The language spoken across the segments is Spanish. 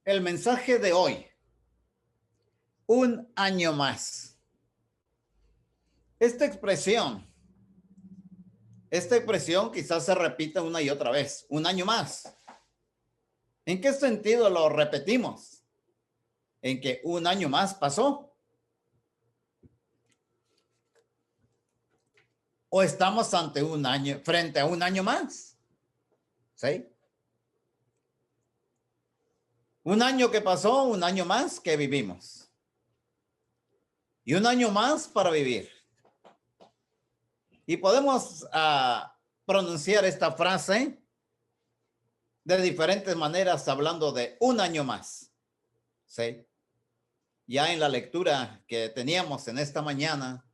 El mensaje de hoy, un año más. Esta expresión quizás se repita una y otra vez, un año más. ¿En qué sentido lo repetimos? En que un año más pasó. O estamos ante un año, frente a un año más. ¿Sí? Un año que pasó, un año más que vivimos. Y un año más para vivir. Y podemos pronunciar esta frase de diferentes maneras hablando de un año más. ¿Sí? Ya en la lectura que teníamos en esta mañana,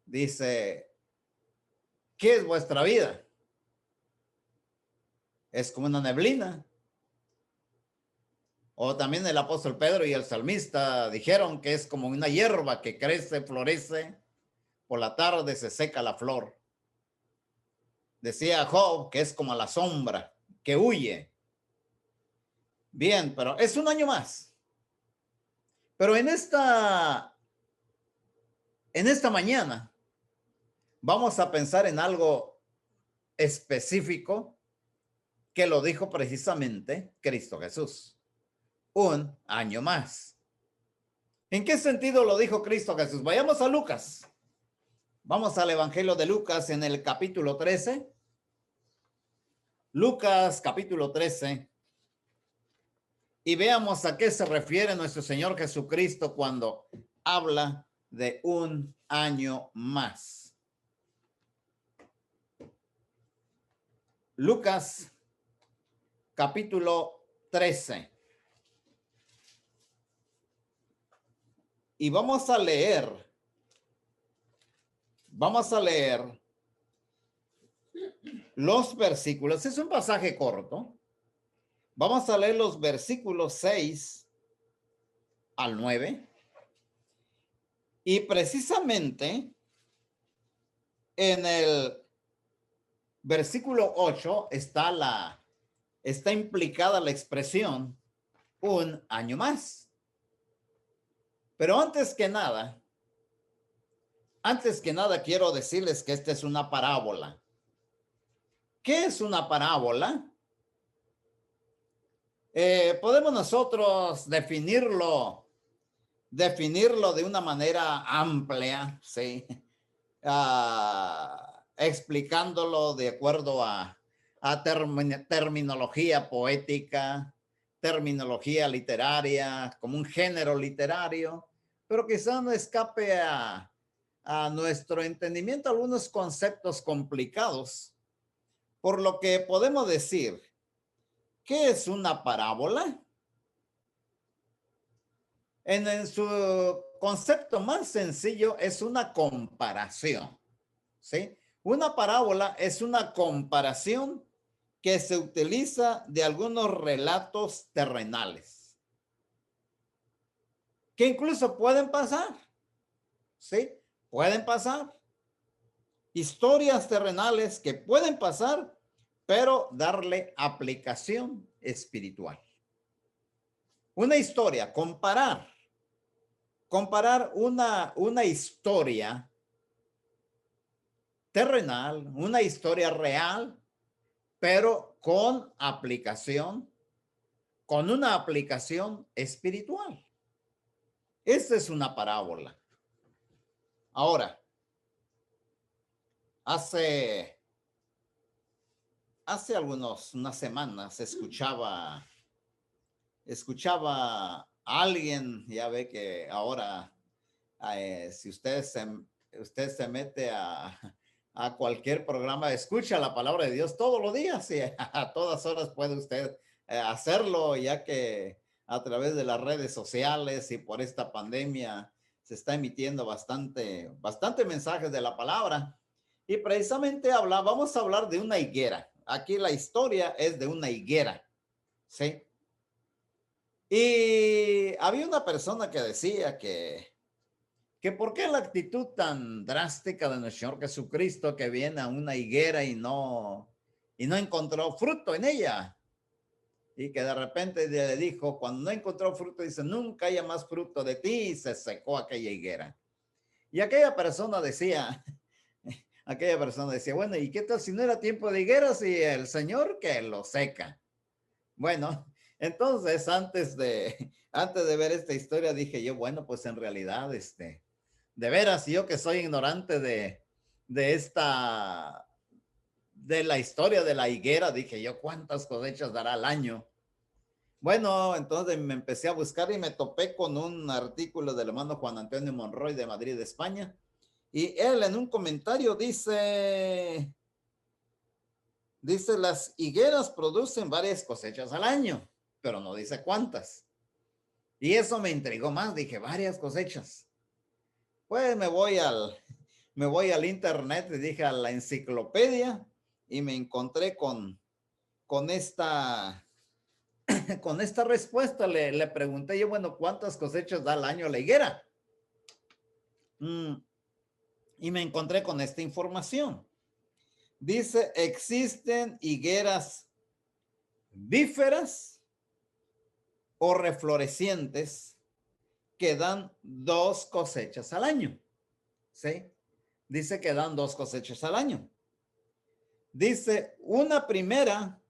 dice, ¿qué es vuestra vida? Es como una neblina. O también el apóstol Pedro y el salmista dijeron que es como una hierba que crece, florece, por la tarde se seca la flor. Decía Job que es como la sombra que huye. Bien, pero es un año más. Pero en esta mañana vamos a pensar en algo específico que lo dijo precisamente Cristo Jesús. Un año más. ¿En qué sentido lo dijo Cristo Jesús? Vayamos a Lucas. Vamos al Evangelio de Lucas en el capítulo 13. Lucas capítulo 13. Y veamos a qué se refiere nuestro Señor Jesucristo cuando habla de un año más. Lucas capítulo 13. Y vamos a leer los versículos. Es un pasaje corto. Vamos a leer los versículos 6 al 9. Y precisamente en el versículo 8 está implicada la expresión un año más. Pero antes que nada quiero decirles que esta es una parábola. ¿Qué es una parábola? Podemos nosotros definirlo de una manera amplia, ¿sí? Explicándolo de acuerdo a terminología poética, terminología literaria, como un género literario, pero quizá no escape a nuestro entendimiento algunos conceptos complicados, por lo que podemos decir, ¿qué es una parábola? En su concepto más sencillo es una comparación, ¿sí? Una parábola es una comparación que se utiliza de algunos relatos terrenales, que incluso pueden pasar, ¿sí? Pueden pasar. Historias terrenales que pueden pasar, pero darle aplicación espiritual. Una historia, comparar una historia terrenal, una historia real, pero con una aplicación espiritual. Esta es una parábola. Ahora, hace unas semanas escuchaba a alguien, ya ve que ahora si usted se mete a cualquier programa, escucha la palabra de Dios todos los días y a todas horas puede usted hacerlo, ya que a través de las redes sociales y por esta pandemia se está emitiendo bastante mensajes de la palabra. Y precisamente vamos a hablar de una higuera. Aquí la historia es de una higuera, ¿sí? Y había una persona que decía que por qué la actitud tan drástica de nuestro Señor Jesucristo, que viene a una higuera y no encontró fruto en ella. y que de repente le dijo, cuando no encontró fruto, dice, nunca haya más fruto de ti, y se secó aquella higuera. Y aquella persona decía, bueno, ¿y qué tal si no era tiempo de higueras y el Señor que lo seca? Bueno, entonces antes de ver esta historia dije yo, bueno, pues en realidad, de veras, yo que soy ignorante de esta, de la historia de la higuera, dije yo, ¿cuántas cosechas dará al año? Bueno, entonces me empecé a buscar y me topé con un artículo del hermano Juan Antonio Monroy de Madrid, España, y él en un comentario dice, las higueras producen varias cosechas al año, pero no dice cuántas. Y eso me intrigó más, dije, varias cosechas. Pues me voy al internet y dije a la enciclopedia y me encontré con esta, con esta respuesta. Le pregunté yo, bueno, ¿cuántas cosechas da al año la higuera? Y me encontré con esta información. Dice, existen higueras bíferas o reflorecientes que dan 2 cosechas al año. ¿Sí? Dice que dan 2 cosechas al año. Dice, una primera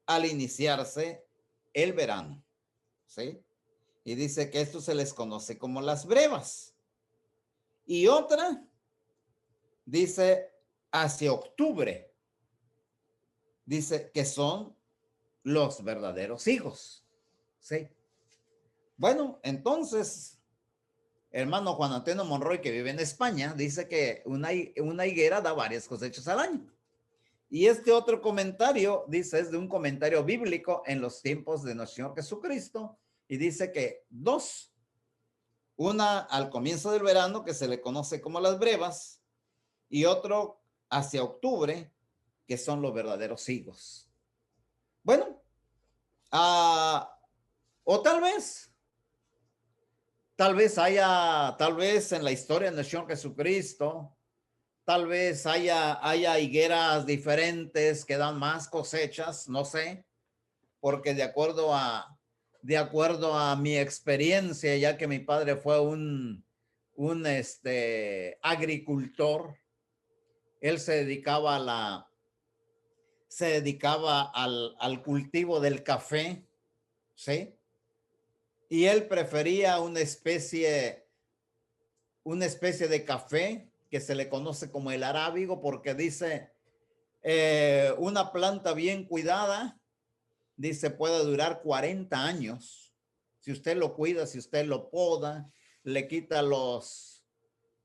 al iniciarse el verano. ¿Sí? Y dice que esto se les conoce como las brevas. Y otra, dice, hacia octubre. Dice que son los verdaderos higos. ¿Sí? Bueno, entonces, hermano Juan Antonio Monroy, que vive en España, dice que una higuera da varias cosechas al año. Y este otro comentario, dice, es de un comentario bíblico en los tiempos de nuestro Señor Jesucristo, y dice que 2, una al comienzo del verano, que se le conoce como las brevas, y otro hacia octubre, que son los verdaderos higos. Bueno, o tal vez en la historia de nuestro Señor Jesucristo, tal vez haya higueras diferentes que dan más cosechas, no sé, porque de acuerdo a mi experiencia, ya que mi padre fue un agricultor, él se dedicaba al cultivo del café, ¿sí? Y él prefería una especie de café que se le conoce como el arábigo, porque dice, una planta bien cuidada, dice, puede durar 40 años. Si usted lo cuida, si usted lo poda, le quita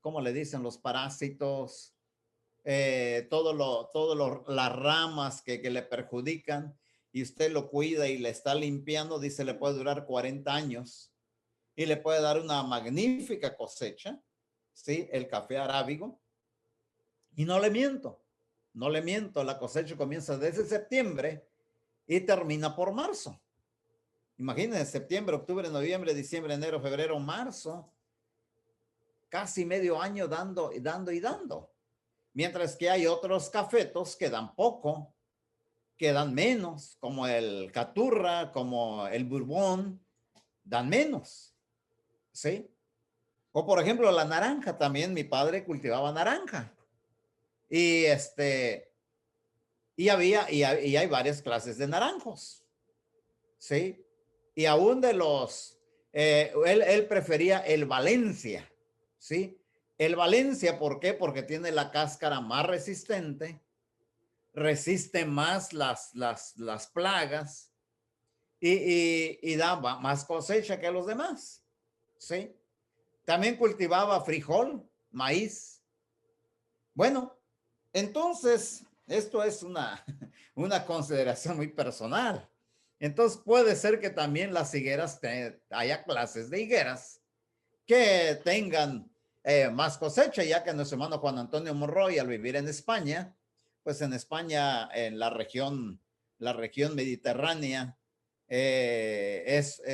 ¿cómo le dicen? Los parásitos, las ramas que le perjudican, y usted lo cuida y le está limpiando, dice, le puede durar 40 años y le puede dar una magnífica cosecha, ¿sí? El café arábigo. Y no le miento, la cosecha comienza desde septiembre y termina por marzo. Imagínense, septiembre, octubre, noviembre, diciembre, enero, febrero, marzo, casi medio año dando y dando y dando. Mientras que hay otros cafetos que dan poco, que dan menos, como el Caturra, como el Bourbon, dan menos, ¿sí? O por ejemplo, la naranja, también mi padre cultivaba naranja. Y y hay varias clases de naranjos, ¿sí? Y aún él prefería el Valencia, ¿sí? El Valencia, ¿por qué? Porque tiene la cáscara más resistente, resiste más las plagas y da más cosecha que los demás, ¿sí? También cultivaba frijol, maíz. Bueno, entonces, esto es una consideración muy personal. Entonces, puede ser que también las higueras, haya clases de higueras que tengan más cosecha, ya que nuestro hermano Juan Antonio Monroy, al vivir en España, pues en España, en la región mediterránea,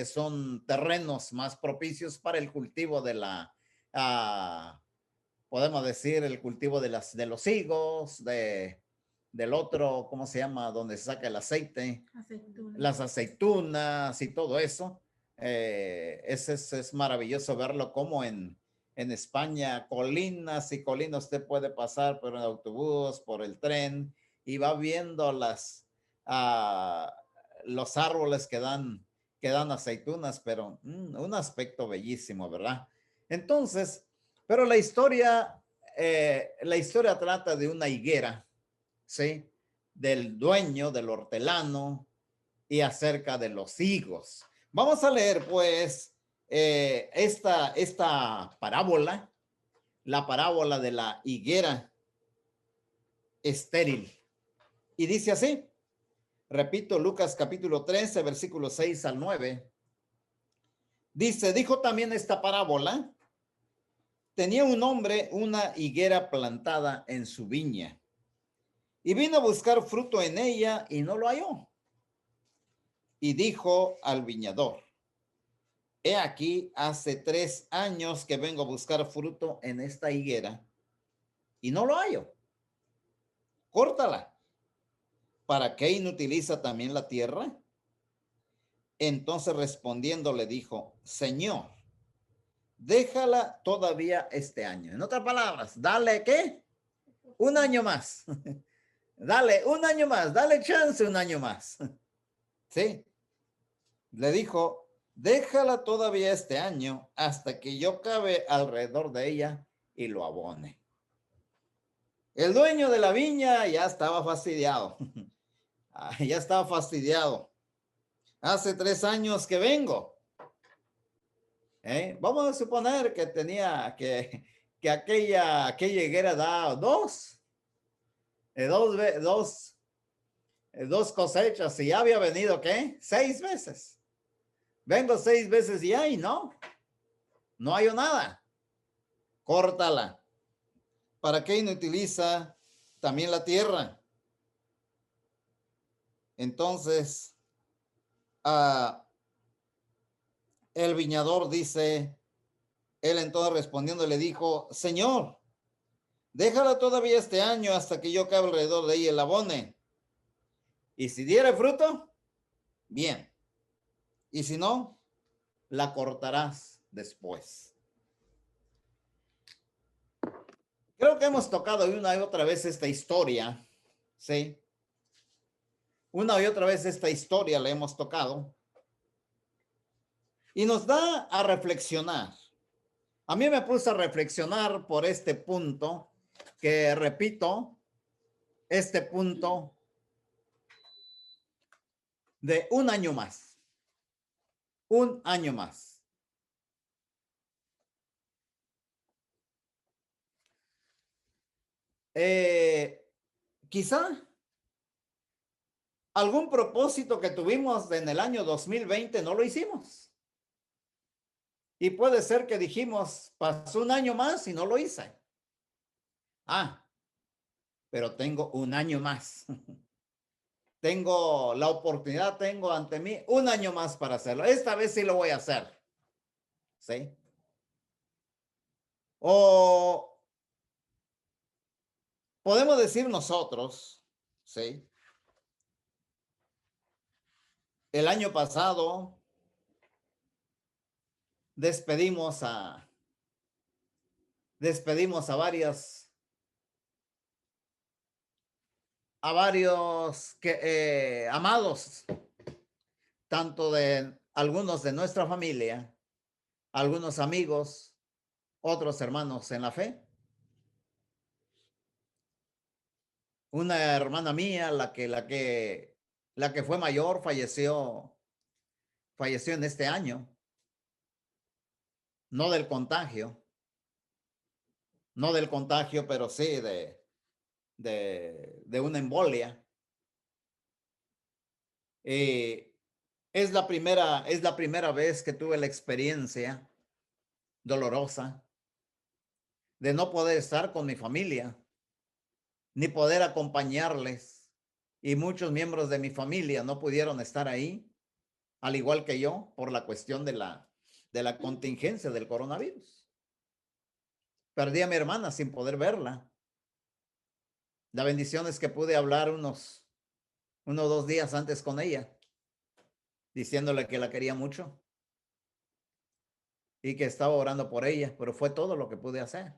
son terrenos más propicios para el cultivo podemos decir, el cultivo de los higos, del otro, ¿cómo se llama? Donde se saca el aceite, Aceitunas. las aceitunas y todo eso. Es maravilloso verlo como en España, colinas y colinas, usted puede pasar por el autobús, por el tren y va viendo los árboles que dan aceitunas, pero un aspecto bellísimo, ¿verdad? Entonces, pero la historia trata de una higuera, ¿sí? Del dueño, del hortelano y acerca de los higos. Vamos a leer pues esta parábola, la parábola de la higuera estéril. Y dice así, repito, Lucas capítulo 13, versículos 6 al 9. Dice, dijo también esta parábola, tenía un hombre una higuera plantada en su viña y vino a buscar fruto en ella y no lo halló. Y dijo al viñador, he aquí, hace 3 años que vengo a buscar fruto en esta higuera y no lo hallo. Córtala. ¿Para qué inutiliza también la tierra? Entonces respondiendo le dijo, Señor, déjala todavía este año. En otras palabras, dale ¿qué? Un año más. Dale un año más, dale chance un año más. Sí. Le dijo, déjala todavía este año hasta que yo cabe alrededor de ella y lo abone. El dueño de la viña ya estaba fastidiado. Ya estaba fastidiado. Hace 3 años que vengo. Vamos a suponer que tenía que aquella higuera da dos cosechas y ya había venido, ¿qué? 6 veces. Vengo 6 veces y ahí no hay nada. Córtala. ¿Para qué inutiliza también la tierra? Entonces, el viñador dice, él entonces respondiendo le dijo, Señor, déjala todavía este año hasta que yo cabe alrededor de ella y la abone. Y si diere fruto, bien. Y si no, la cortarás después. Creo que hemos tocado una y otra vez esta historia, ¿sí? Una y otra vez esta historia la hemos tocado. Y nos da a reflexionar. A mí me puso a reflexionar por este punto, que repito, este punto de un año más. Un año más. Quizá algún propósito que tuvimos en el año 2020 no lo hicimos. Y puede ser que dijimos, pasó un año más y no lo hice. Pero tengo un año más. Tengo la oportunidad, tengo ante mí un año más para hacerlo. Esta vez sí lo voy a hacer. ¿Sí? O podemos decir nosotros, ¿sí? El año pasado despedimos a varios amados, tanto de algunos de nuestra familia, algunos amigos, otros hermanos en la fe. Una hermana mía, la que fue mayor, falleció en este año, no del contagio, pero sí de una embolia. Es la primera vez que tuve la experiencia dolorosa de no poder estar con mi familia, ni poder acompañarles. Y muchos miembros de mi familia no pudieron estar ahí, al igual que yo, por la cuestión de la contingencia del coronavirus. Perdí a mi hermana sin poder verla. La bendición es que pude hablar uno o 2 días antes con ella, diciéndole que la quería mucho y que estaba orando por ella, pero fue todo lo que pude hacer.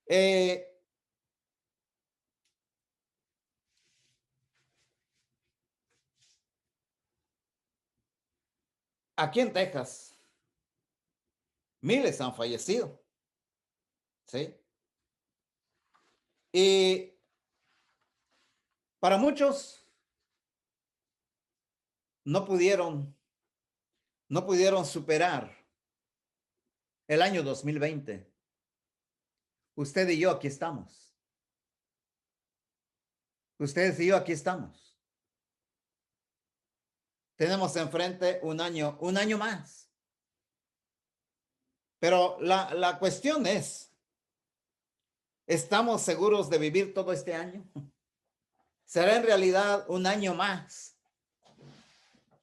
Eh, Aquí en Texas, miles han fallecido, ¿sí? Y para muchos no pudieron, no pudieron superar el año 2020. Usted y yo aquí estamos. Ustedes y yo aquí estamos. Tenemos enfrente un año más. Pero la cuestión es, ¿estamos seguros de vivir todo este año? ¿Será en realidad un año más?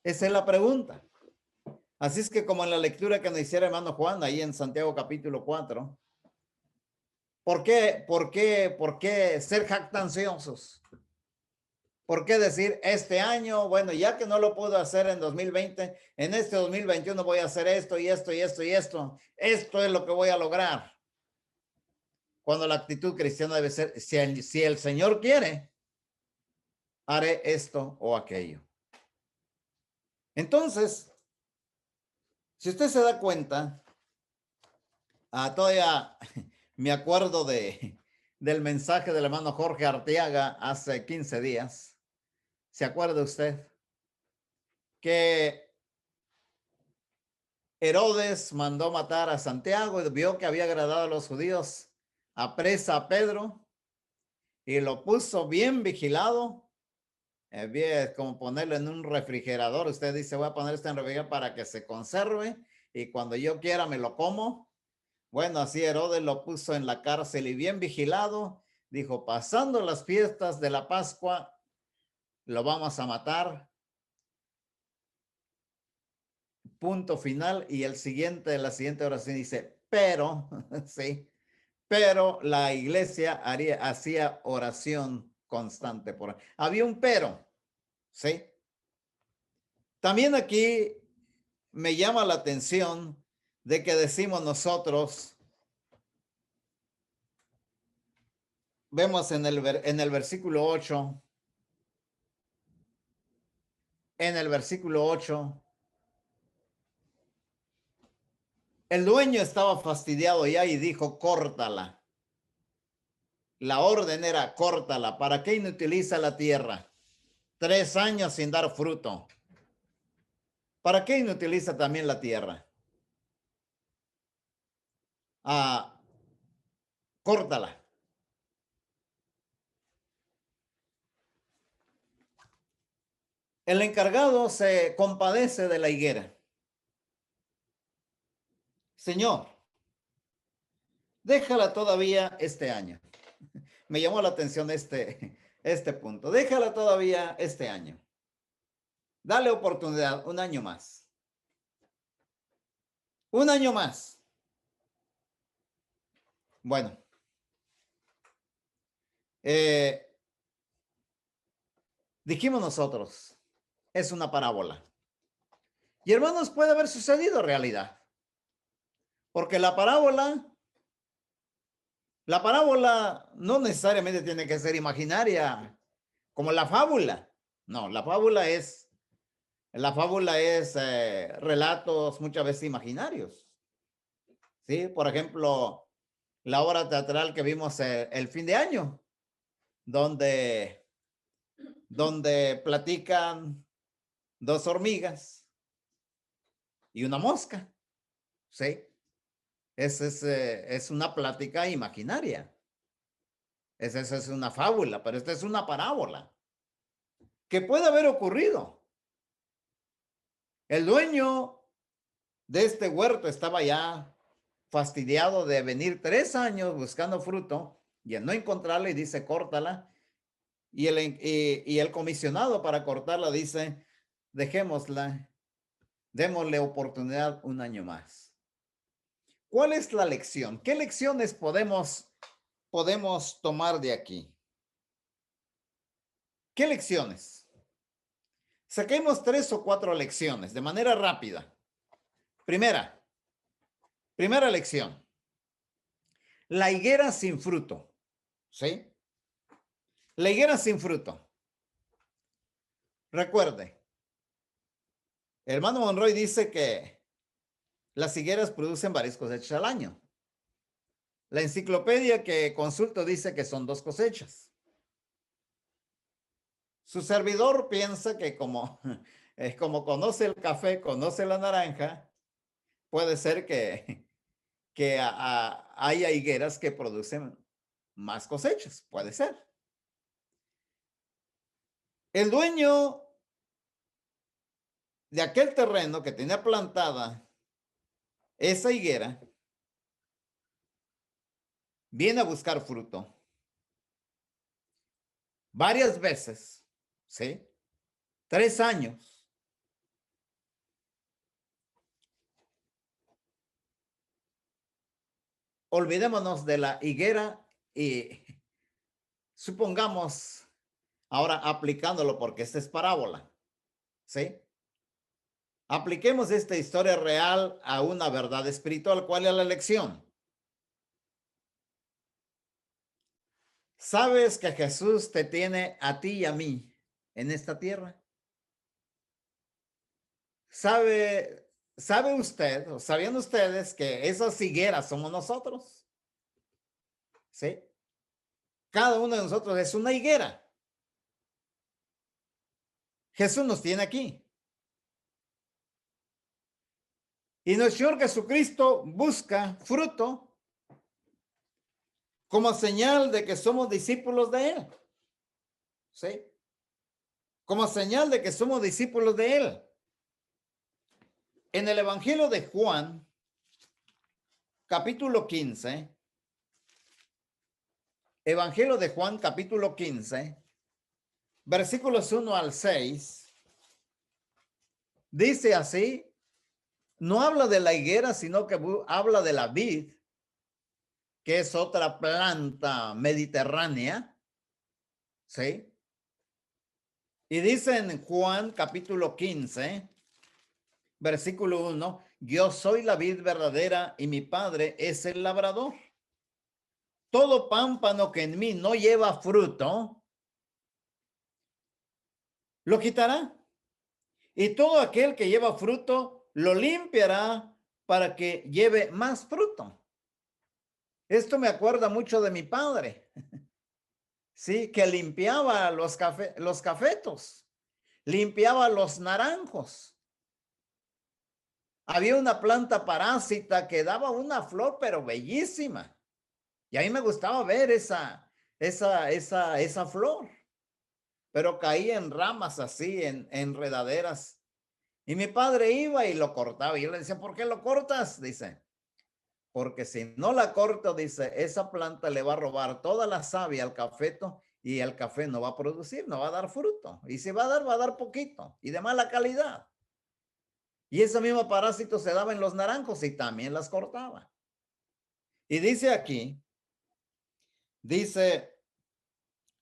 Esa es la pregunta. Así es que como en la lectura que nos hiciera hermano Juan, ahí en Santiago capítulo 4, ¿por qué ser jactanciosos? ¿Por qué decir este año, bueno, ya que no lo puedo hacer en 2020, en este 2021 voy a hacer esto y esto y esto y esto? Esto es lo que voy a lograr. Cuando la actitud cristiana debe ser, si el Señor quiere, haré esto o aquello. Entonces, si usted se da cuenta, todavía me acuerdo del mensaje del hermano Jorge Arteaga hace 15 días. ¿Se acuerda usted? Que Herodes mandó matar a Santiago y vio que había agradado a los judíos, apresa a Pedro y lo puso bien vigilado. Bien, como ponerlo en un refrigerador. Usted dice, voy a poner esto en refrigerador para que se conserve y cuando yo quiera me lo como. Bueno, así Herodes lo puso en la cárcel y bien vigilado. Dijo, pasando las fiestas de la Pascua, lo vamos a matar. Punto final. Y la siguiente oración dice, pero, sí, pero la iglesia hacía oración constante por. Había un pero, ¿sí? También aquí me llama la atención de que decimos nosotros, vemos en el versículo 8, el dueño estaba fastidiado ya y dijo, córtala. La orden era, córtala. ¿Para qué inutiliza la tierra? 3 años sin dar fruto. ¿Para qué inutiliza también la tierra? Ah, córtala. El encargado se compadece de la higuera. Señor, déjala todavía este año. Me llamó la atención este punto. Déjala todavía este año. Dale oportunidad, un año más. Un año más. Bueno, eh, dijimos nosotros, es una parábola. Y hermanos, puede haber sucedido realidad. Porque la parábola no necesariamente tiene que ser imaginaria, como la fábula. No, la fábula es relatos muchas veces imaginarios. ¿Sí? Por ejemplo, la obra teatral que vimos el fin de año, donde, donde platican dos hormigas y una mosca. ¿Sí? Es una plática imaginaria. Esa es una fábula, pero esta es una parábola que puede haber ocurrido. El dueño de este huerto estaba ya fastidiado de venir 3 años buscando fruto y al no encontrarla y dice, córtala. Y el comisionado para cortarla dice, dejémosla, démosle oportunidad un año más. ¿Cuál es la lección? ¿Qué lecciones podemos podemos tomar de aquí? ¿Qué lecciones? Saquemos 3 o 4 lecciones de manera rápida. Primera lección. La higuera sin fruto. ¿Sí? La higuera sin fruto. Recuerde, el hermano Monroy dice que las higueras producen varias cosechas al año. La enciclopedia que consulto dice que son 2 cosechas. Su servidor piensa que como conoce el café, conoce la naranja, puede ser que haya higueras que producen más cosechas, puede ser. El dueño de aquel terreno que tenía plantada esa higuera viene a buscar fruto varias veces, ¿sí? 3 años. Olvidémonos de la higuera y supongamos, ahora aplicándolo porque esta es parábola, ¿sí? Apliquemos esta historia real a una verdad espiritual. ¿Cuál es la lección? ¿Sabes que Jesús te tiene a ti y a mí en esta tierra? ¿Sabe usted, o sabían ustedes que esas higueras somos nosotros? ¿Sí? Cada uno de nosotros es una higuera. Jesús nos tiene aquí. Y nuestro Señor Jesucristo busca fruto como señal de que somos discípulos de Él. ¿Sí? Como señal de que somos discípulos de Él. En el Evangelio de Juan, capítulo 15, Evangelio de Juan, capítulo 15, versículos 1 al 6, dice así, no habla de la higuera, sino que habla de la vid, que es otra planta mediterránea, ¿sí? Y dice en Juan capítulo 15, versículo 1, yo soy la vid verdadera y mi padre es el labrador. Todo pámpano que en mí no lleva fruto, lo quitará. Y todo aquel que lleva fruto, lo limpiará para que lleve más fruto. Esto me acuerda mucho de mi padre, sí, que limpiaba los cafetos, limpiaba los naranjos. Había una planta parásita que daba una flor, pero bellísima. Y a mí me gustaba ver esa flor, pero caía en ramas así, en enredaderas. Y mi padre iba y lo cortaba. Y yo le decía, ¿por qué lo cortas? Dice, porque si no la corto, dice, esa planta le va a robar toda la savia al cafeto y el café no va a producir, no va a dar fruto. Y si va a dar poquito y de mala calidad. Y ese mismo parásito se daba en los naranjos y también las cortaba. Y dice aquí, dice,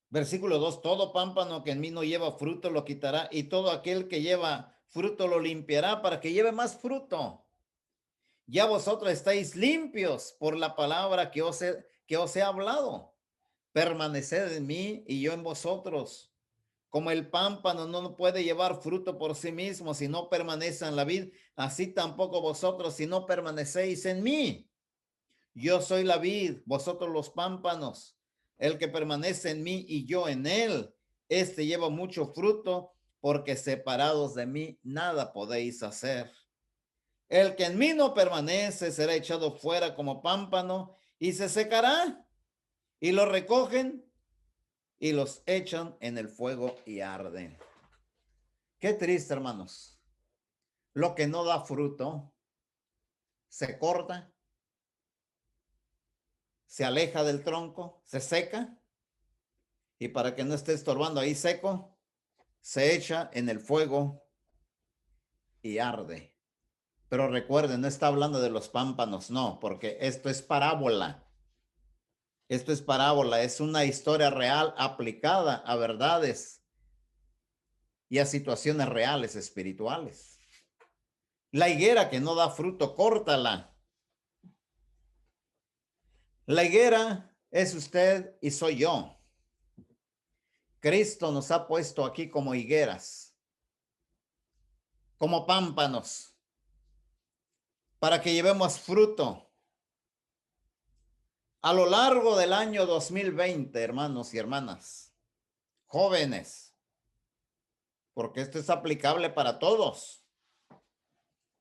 versículo 2, todo pámpano que en mí no lleva fruto lo quitará y todo aquel que lleva fruto lo limpiará para que lleve más fruto. Ya vosotros estáis limpios por la palabra que os he hablado. Permaneced en mí y yo en vosotros. Como el pámpano no puede llevar fruto por sí mismo si no permanece en la vid, así tampoco vosotros si no permanecéis en mí. Yo soy la vid, vosotros los pámpanos. El que permanece en mí y yo en él, este lleva mucho fruto, porque separados de mí nada podéis hacer. El que en mí no permanece será echado fuera como pámpano y se secará. Y lo recogen y los echan en el fuego y arden. Qué triste, hermanos. Lo que no da fruto se corta, se aleja del tronco, se seca y para que no esté estorbando ahí seco, se echa en el fuego y arde. Pero recuerden, no está hablando de los pámpanos, no, porque esto es parábola. Esto es parábola, es una historia real aplicada a verdades y a situaciones reales espirituales. La higuera que no da fruto, córtala. La higuera es usted y soy yo. Cristo nos ha puesto aquí como higueras, como pámpanos, para que llevemos fruto. A lo largo del año 2020, hermanos y hermanas, jóvenes, porque esto es aplicable para todos.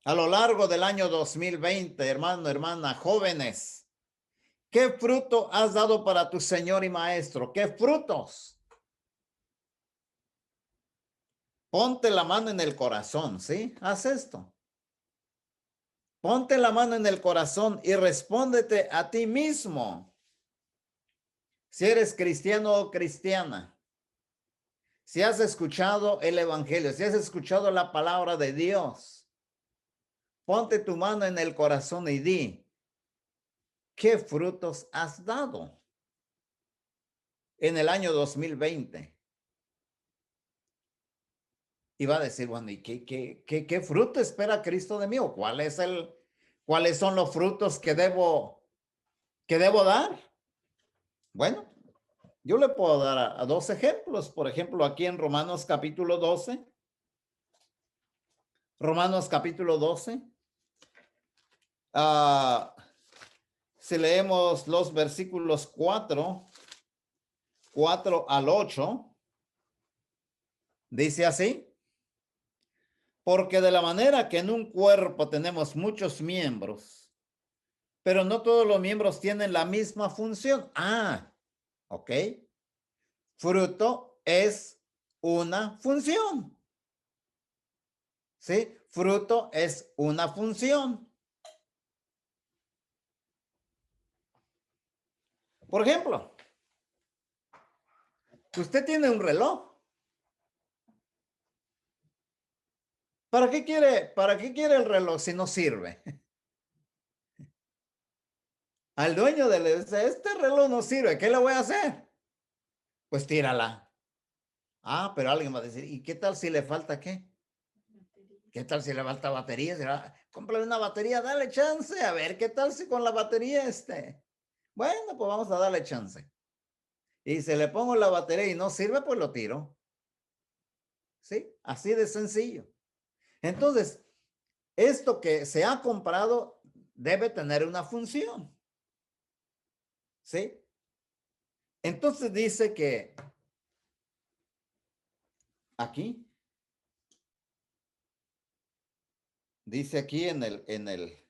A lo largo del año 2020, hermano, hermana, jóvenes, ¿qué fruto has dado para tu Señor y Maestro? ¿Qué frutos? Ponte la mano en el corazón, ¿sí? Haz esto. Ponte la mano en el corazón y respóndete a ti mismo. Si eres cristiano o cristiana, si has escuchado el evangelio, si has escuchado la palabra de Dios, ponte tu mano en el corazón y di, ¿qué frutos has dado en el año 2020? Y va a decir, bueno, ¿y qué fruto espera Cristo de mí? ¿O cuáles son los frutos que debo dar? Bueno, yo le puedo dar a dos ejemplos. Por ejemplo, aquí en Romanos capítulo 12. Romanos capítulo 12. Si leemos los versículos 4 al 8, dice así. Porque de la manera que en un cuerpo tenemos muchos miembros, pero no todos los miembros tienen la misma función. Ok. Fruto es una función. ¿Sí? Fruto es una función. Por ejemplo, usted tiene un reloj. ¿Para qué quiere el reloj si no sirve? Al dueño dice, este reloj no sirve, ¿qué le voy a hacer? Pues tírala. Pero alguien va a decir, ¿y qué tal si le falta qué? ¿Qué tal si le falta batería? Cómprale una batería, dale chance. A ver, ¿qué tal si con la batería Bueno, pues vamos a darle chance. Y si le pongo la batería y no sirve, pues lo tiro. ¿Sí? Así de sencillo. Entonces, esto que se ha comprado debe tener una función. ¿Sí? Entonces dice que aquí, dice aquí en el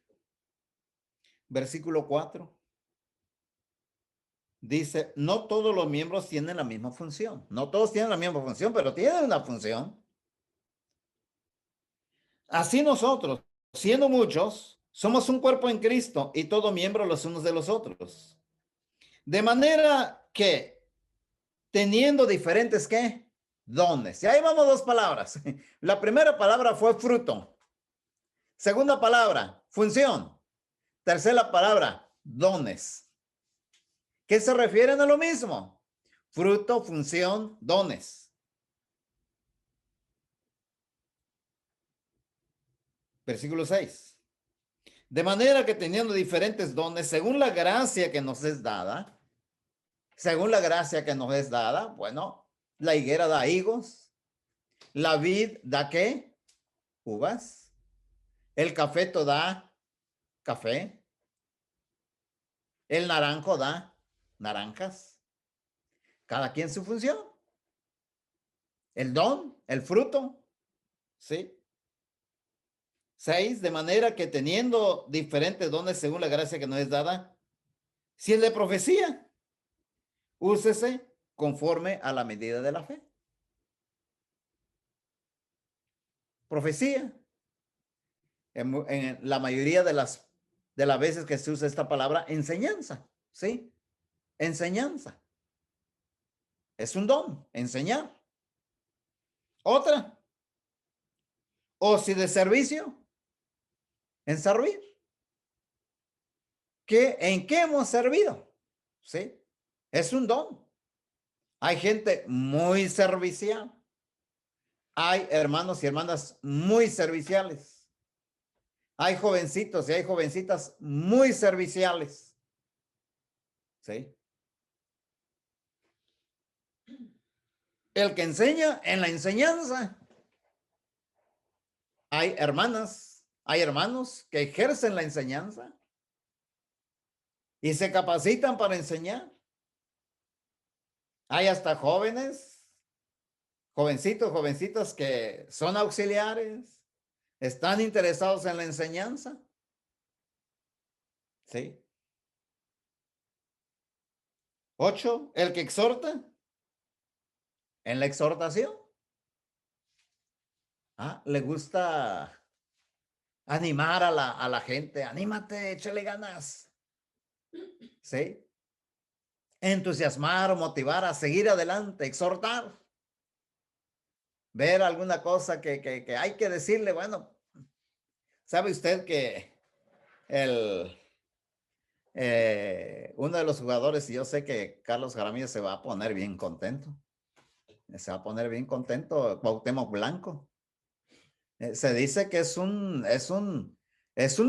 versículo 4, dice, no todos los miembros tienen la misma función. No todos tienen la misma función, pero tienen una función. Así nosotros, siendo muchos, somos un cuerpo en Cristo y todos miembros los unos de los otros. De manera que, teniendo diferentes, ¿qué? Dones. Y ahí vamos dos palabras. La primera palabra fue fruto. Segunda palabra, función. Tercera palabra, dones. ¿Qué se refieren a lo mismo? Fruto, función, dones. Versículo 6. De manera que teniendo diferentes dones, según la gracia que nos es dada, bueno, la higuera da higos, la vid da ¿qué? Uvas, el cafeto da café, el naranjo da naranjas, cada quien su función, el don, el fruto, ¿sí? 6, de manera que teniendo diferentes dones según la gracia que nos es dada, si es de profecía, úsese conforme a la medida de la fe. Profecía. En la mayoría de las veces que se usa esta palabra, enseñanza, ¿sí? Enseñanza. Es un don, enseñar. Otra. O si de servicio, en servir. ¿En qué hemos servido? ¿Sí? Es un don. Hay gente muy servicial. Hay hermanos y hermanas muy serviciales. Hay jovencitos y hay jovencitas muy serviciales. ¿Sí? El que enseña en la enseñanza. Hay hermanas, hay hermanos que ejercen la enseñanza y se capacitan para enseñar. Hay hasta jóvenes, jovencitos, jovencitas que son auxiliares, están interesados en la enseñanza. ¿Sí? 8, el que exhorta en la exhortación. Le gusta animar a la gente. Anímate, échale ganas. ¿Sí? Entusiasmar, motivar a seguir adelante, exhortar. Ver alguna cosa que hay que decirle, bueno, ¿sabe usted que uno de los jugadores, y yo sé que Carlos Jaramillo se va a poner bien contento, Cuauhtémoc Blanco? Se dice que es un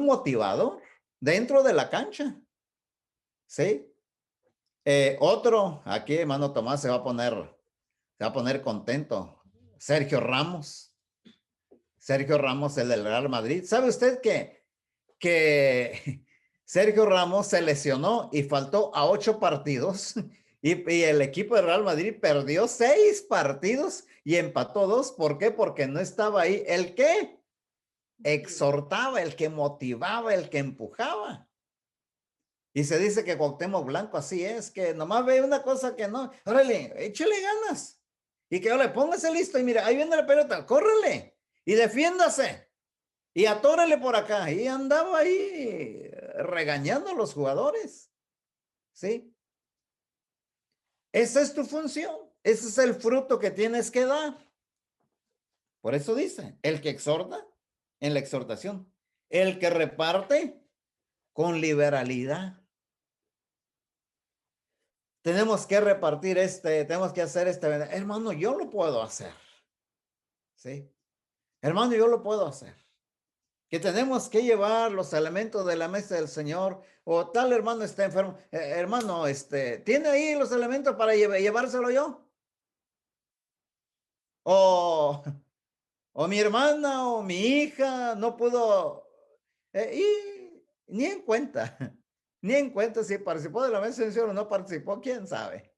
motivador dentro de la cancha, ¿sí? Otro, aquí hermano Tomás se va a poner contento. Sergio Ramos, el del Real Madrid. ¿Sabe usted que Sergio Ramos se lesionó y faltó a 8 partidos y el equipo de Real Madrid perdió 6 partidos y empató 2? ¿Por qué? Porque no estaba ahí el que exhortaba, el que motivaba, el que empujaba. Y se dice que Cuauhtémoc Blanco así es, que nomás ve una cosa que no, órale, échale ganas. Y que le póngase listo y mira, ahí viene la pelota, córrele y defiéndase. Y atórale por acá. Y andaba ahí regañando a los jugadores. ¿Sí? Esa es tu función. Ese es el fruto que tienes que dar. Por eso dice, el que exhorta en la exhortación, el que reparte con liberalidad. Tenemos que repartir tenemos que hacer hermano, yo lo puedo hacer. ¿Sí? Hermano, yo lo puedo hacer. Que tenemos que llevar los elementos de la mesa del Señor, o tal hermano está enfermo, hermano, ¿tiene ahí los elementos para llevárselo yo? O, o mi hermana o mi hija no pudo, y ni en cuenta, ni en cuenta si participó de la mesa del Señor o no participó, quién sabe.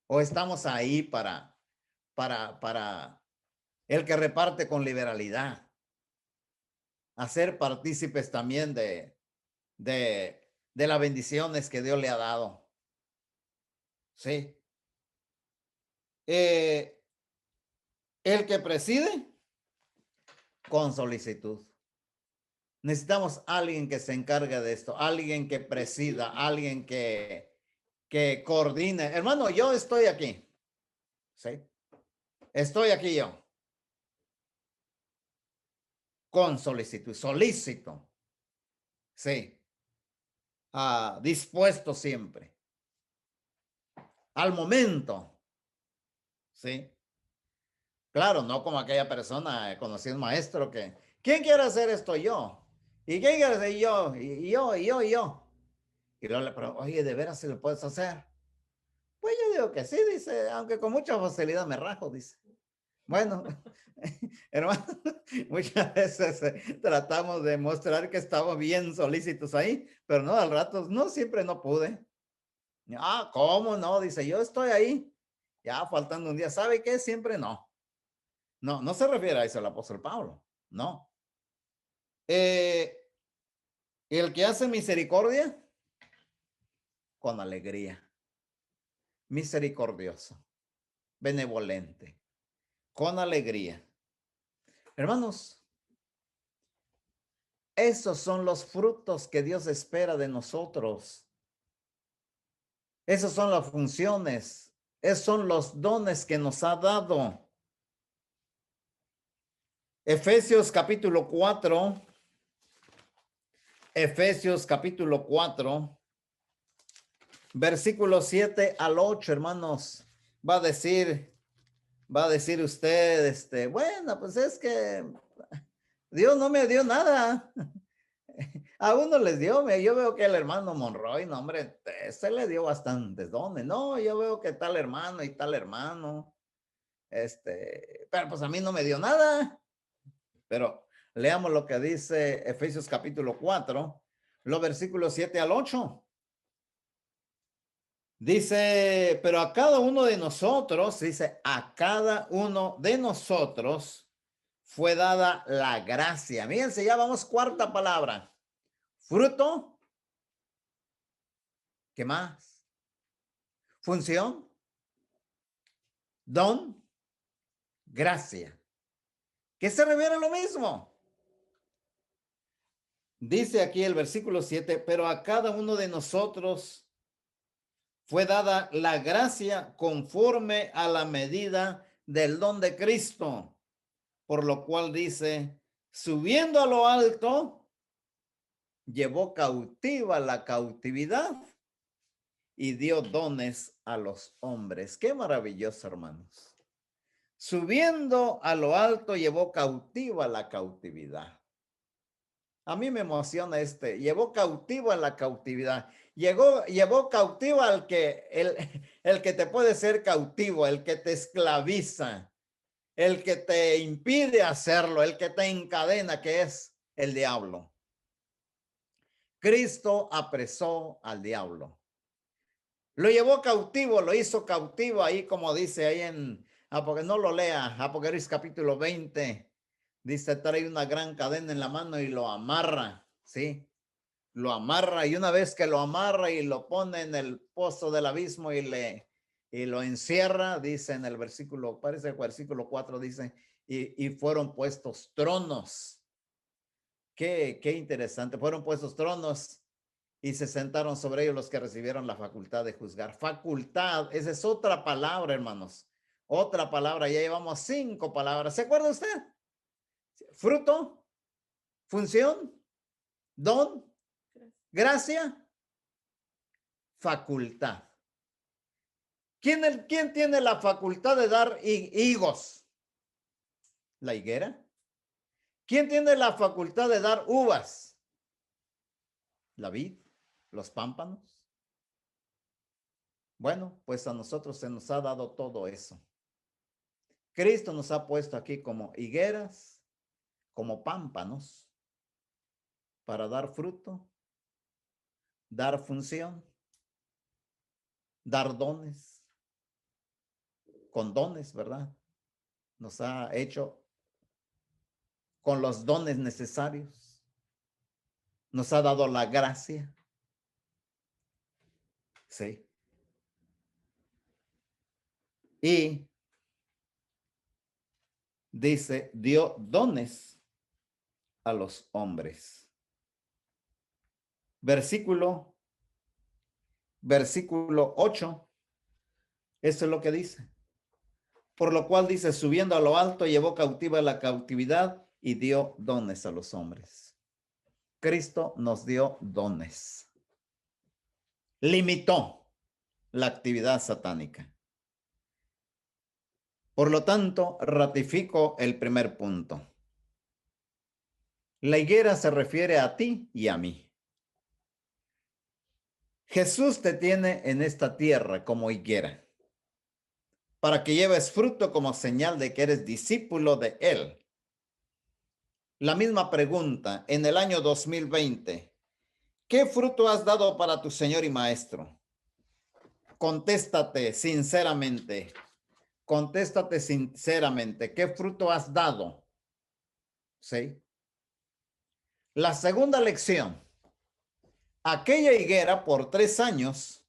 O estamos ahí para el que reparte con liberalidad, hacer partícipes también de las bendiciones que Dios le ha dado. Sí. El que preside con solicitud. Necesitamos alguien que se encargue de esto, alguien que presida, alguien que coordine. Hermano, yo estoy aquí. Sí. Estoy aquí yo. Con solicitud. Solícito. Sí. Dispuesto siempre. Al momento. Sí. Claro, no como aquella persona, conocí a un maestro que, ¿quién quiere hacer esto? Yo. ¿Y quién quiere hacer yo? Y yo, y yo, y yo. Y luego le pregunto, oye, ¿de veras si lo puedes hacer? Pues yo digo que sí, dice, aunque con mucha facilidad me rajo, dice. Bueno, hermano, muchas veces tratamos de mostrar que estamos bien solícitos ahí, pero no, al rato, no, siempre no pude. ¿Cómo no? Dice, yo estoy ahí, ya faltando un día, ¿sabe qué? Siempre no. No, no se refiere a eso el apóstol Pablo, no. El que hace misericordia, con alegría, misericordioso, benevolente, con alegría. Hermanos, esos son los frutos que Dios espera de nosotros. Esas son las funciones, esos son los dones que nos ha dado. Efesios capítulo 4. Efesios capítulo 4. Versículo 7 al 8, hermanos. Va a decir usted, bueno, pues es que Dios no me dio nada. A uno les dio, yo veo que el hermano Monroy, no, hombre, se le dio bastantes dones. No, yo veo que tal hermano y tal hermano, pero pues a mí no me dio nada. Pero leamos lo que dice Efesios capítulo 4, los versículos 7 al 8. Dice, pero a cada uno de nosotros, dice, a cada uno de nosotros fue dada la gracia. Fíjense, ya vamos cuarta palabra. Fruto. ¿Qué más? Función. Don. Gracia. ¿Qué se refiere a lo mismo? Dice aquí el versículo 7, pero a cada uno de nosotros fue dada la gracia conforme a la medida del don de Cristo, por lo cual dice, subiendo a lo alto, llevó cautiva la cautividad y dio dones a los hombres. Qué maravilloso, hermanos. Subiendo a lo alto, llevó cautiva la cautividad. A mí me emociona llevó cautiva la cautividad. Llevó cautivo al que, el que te puede ser cautivo, el que te esclaviza, el que te impide hacerlo, el que te encadena, que es el diablo. Cristo apresó al diablo. Lo llevó cautivo, lo hizo cautivo ahí, como dice ahí porque no lo lea, Apocalipsis capítulo 20. Dice, trae una gran cadena en la mano y lo amarra, ¿sí? Lo amarra y una vez que lo amarra y lo pone en el pozo del abismo y lo encierra, dice en el versículo, parece el versículo 4, dice, y fueron puestos tronos. Qué interesante, fueron puestos tronos y se sentaron sobre ellos los que recibieron la facultad de juzgar. Facultad, esa es otra palabra, hermanos. Otra palabra, ya llevamos 5 palabras. ¿Se acuerda usted? Fruto, función, don, gracia, facultad. ¿Quién tiene la facultad de dar higos? ¿La higuera? ¿Quién tiene la facultad de dar uvas? ¿La vid? ¿Los pámpanos? Bueno, pues a nosotros se nos ha dado todo eso. Cristo nos ha puesto aquí como higueras, como pámpanos, para dar fruto, dar función, dar dones, con dones, ¿verdad? Nos ha hecho con los dones necesarios. Nos ha dado la gracia. Sí. Y dice, dio dones a los hombres. Versículo 8. Eso es lo que dice. Por lo cual dice, subiendo a lo alto, llevó cautiva la cautividad y dio dones a los hombres. Cristo nos dio dones. Limitó la actividad satánica. Por lo tanto, ratifico el primer punto. La higuera se refiere a ti y a mí. Jesús te tiene en esta tierra como higuera, para que lleves fruto como señal de que eres discípulo de Él. La misma pregunta en el año 2020. ¿Qué fruto has dado para tu Señor y Maestro? Contéstate sinceramente. Contéstate sinceramente. ¿Qué fruto has dado? ¿Sí? La segunda lección. Aquella higuera por 3 años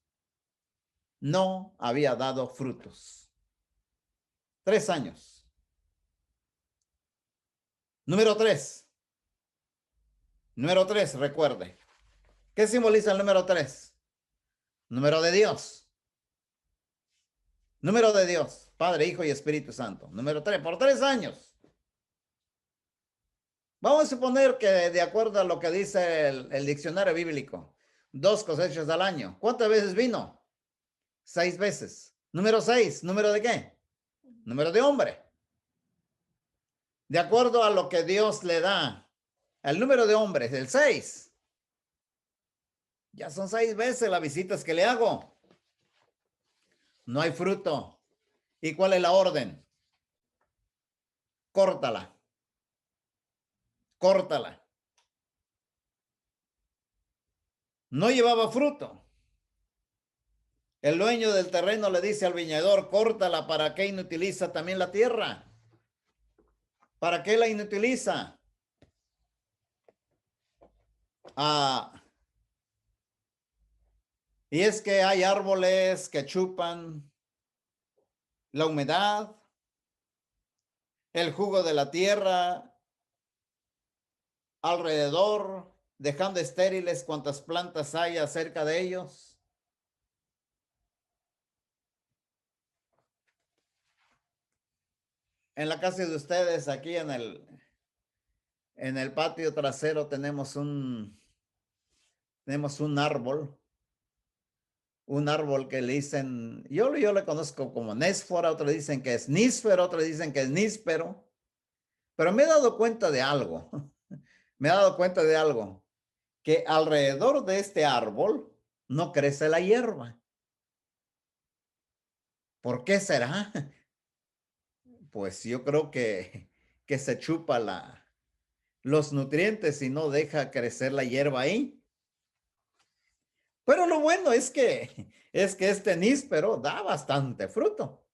no había dado frutos. 3 años. Número 3. Número 3, recuerde. ¿Qué simboliza el número 3? Número de Dios. Número de Dios. Padre, Hijo y Espíritu Santo. Número 3, por 3 años. Vamos a suponer que de acuerdo a lo que dice el diccionario bíblico, 2 cosechas al año. ¿Cuántas veces vino? 6 veces. Número 6, ¿número de qué? Número de hombre. De acuerdo a lo que Dios le da, el número de hombres, el 6. Ya son 6 veces las visitas que le hago. No hay fruto. ¿Y cuál es la orden? Córtala. Córtala. No llevaba fruto. El dueño del terreno le dice al viñador, córtala, ¿para qué inutiliza también la tierra? ¿Para qué la inutiliza? Ah, y es que hay árboles que chupan la humedad, el jugo de la tierra alrededor, dejando estériles cuantas plantas haya cerca de ellos. En la casa de ustedes, aquí en el patio trasero, tenemos un árbol que le dicen, yo le conozco como nésfora, otros dicen que es nísfero, otros dicen que es níspero, pero me he dado cuenta de algo, me he dado cuenta de algo, que alrededor de este árbol no crece la hierba. ¿Por qué será? Pues yo creo que se chupa los nutrientes y no deja crecer la hierba ahí. Pero lo bueno es que este níspero da bastante fruto.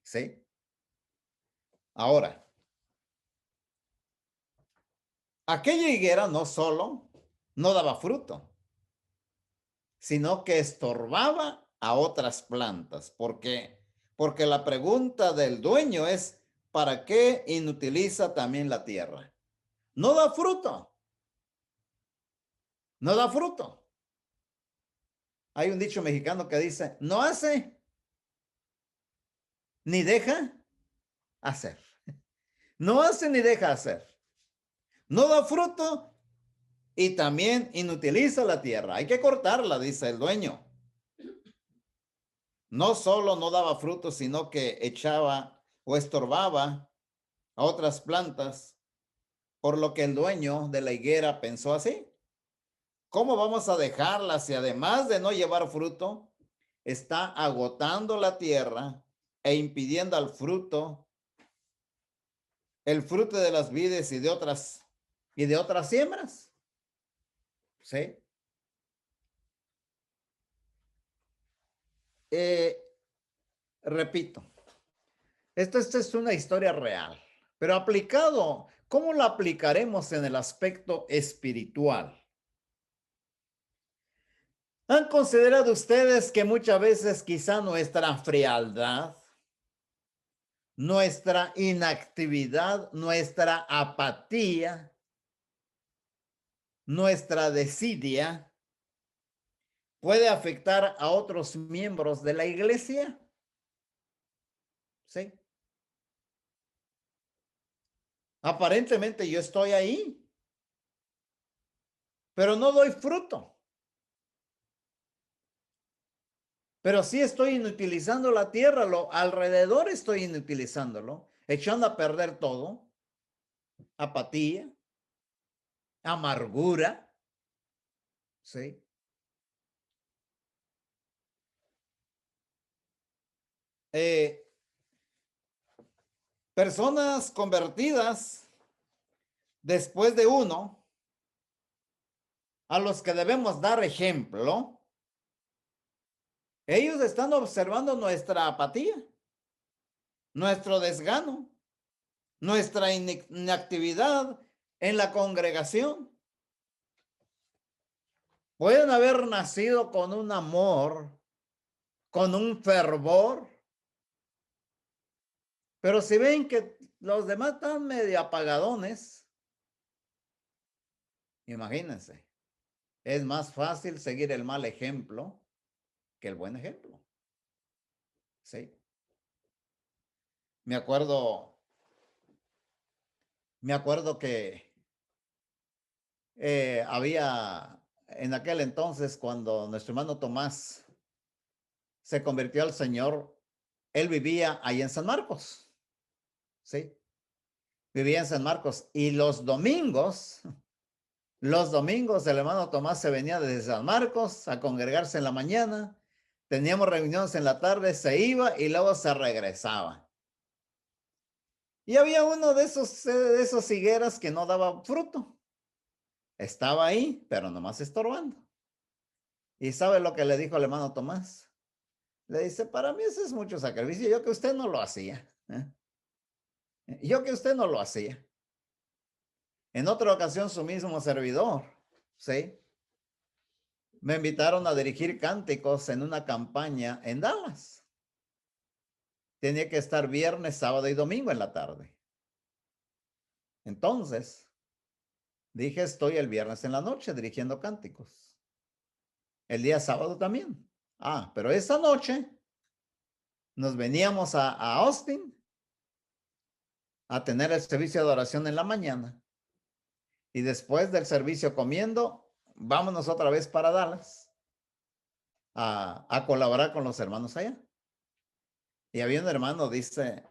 ¿Sí? Ahora, aquella higuera no solo no daba fruto, sino que estorbaba a otras plantas. ¿Por qué? Porque la pregunta del dueño es, ¿para qué inutiliza también la tierra? No da fruto, no da fruto. Hay un dicho mexicano que dice, no hace ni deja hacer. No hace ni deja hacer. No da fruto y también inutiliza la tierra. Hay que cortarla, dice el dueño. No solo no daba fruto, sino que echaba o estorbaba a otras plantas, por lo que el dueño de la higuera pensó así. ¿Cómo vamos a dejarla si además de no llevar fruto, está agotando la tierra e impidiendo al fruto, el fruto de las vides y de otras siembras? ¿Sí? Eh, repito, esta es una historia real, pero aplicado, ¿cómo la aplicaremos en el aspecto espiritual? ¿Han considerado ustedes que muchas veces quizá nuestra frialdad, nuestra inactividad, nuestra apatía, nuestra desidia puede afectar a otros miembros de la iglesia? Sí. Aparentemente yo estoy ahí, pero no doy fruto. Pero sí estoy inutilizando la tierra, lo alrededor estoy inutilizándolo, echando a perder todo, apatía, amargura, ¿sí? Eh, personas convertidas después de uno, a los que debemos dar ejemplo, ellos están observando nuestra apatía, nuestro desgano, nuestra inactividad en la congregación. Pueden haber nacido con un amor, con un fervor, pero si ven que los demás están medio apagadones, imagínense, es más fácil seguir el mal ejemplo que el buen ejemplo. ¿Sí? Me acuerdo, me acuerdo que había en aquel entonces, cuando nuestro hermano Tomás se convirtió al Señor, él vivía ahí en San Marcos, ¿sí? Vivía en San Marcos. Y los domingos el hermano Tomás se venía desde San Marcos a congregarse en la mañana. Teníamos reuniones en la tarde, se iba y luego se regresaba. Y había uno de esos higueras que no daba fruto. Estaba ahí, pero nomás estorbando. ¿Y sabe lo que le dijo el hermano Tomás? Le dice, para mí ese es mucho sacrificio. Yo que usted no lo hacía. Yo que usted no lo hacía. En otra ocasión, su mismo servidor, ¿sí? Me invitaron a dirigir cánticos en una campaña en Dallas. Tenía que estar viernes, sábado y domingo en la tarde. Entonces, dije, estoy el viernes en la noche dirigiendo cánticos. El día sábado también. Pero esa noche nos veníamos a Austin a tener el servicio de adoración en la mañana. Y después del servicio comiendo, vámonos otra vez para Dallas a colaborar con los hermanos allá. Y había un hermano, dice,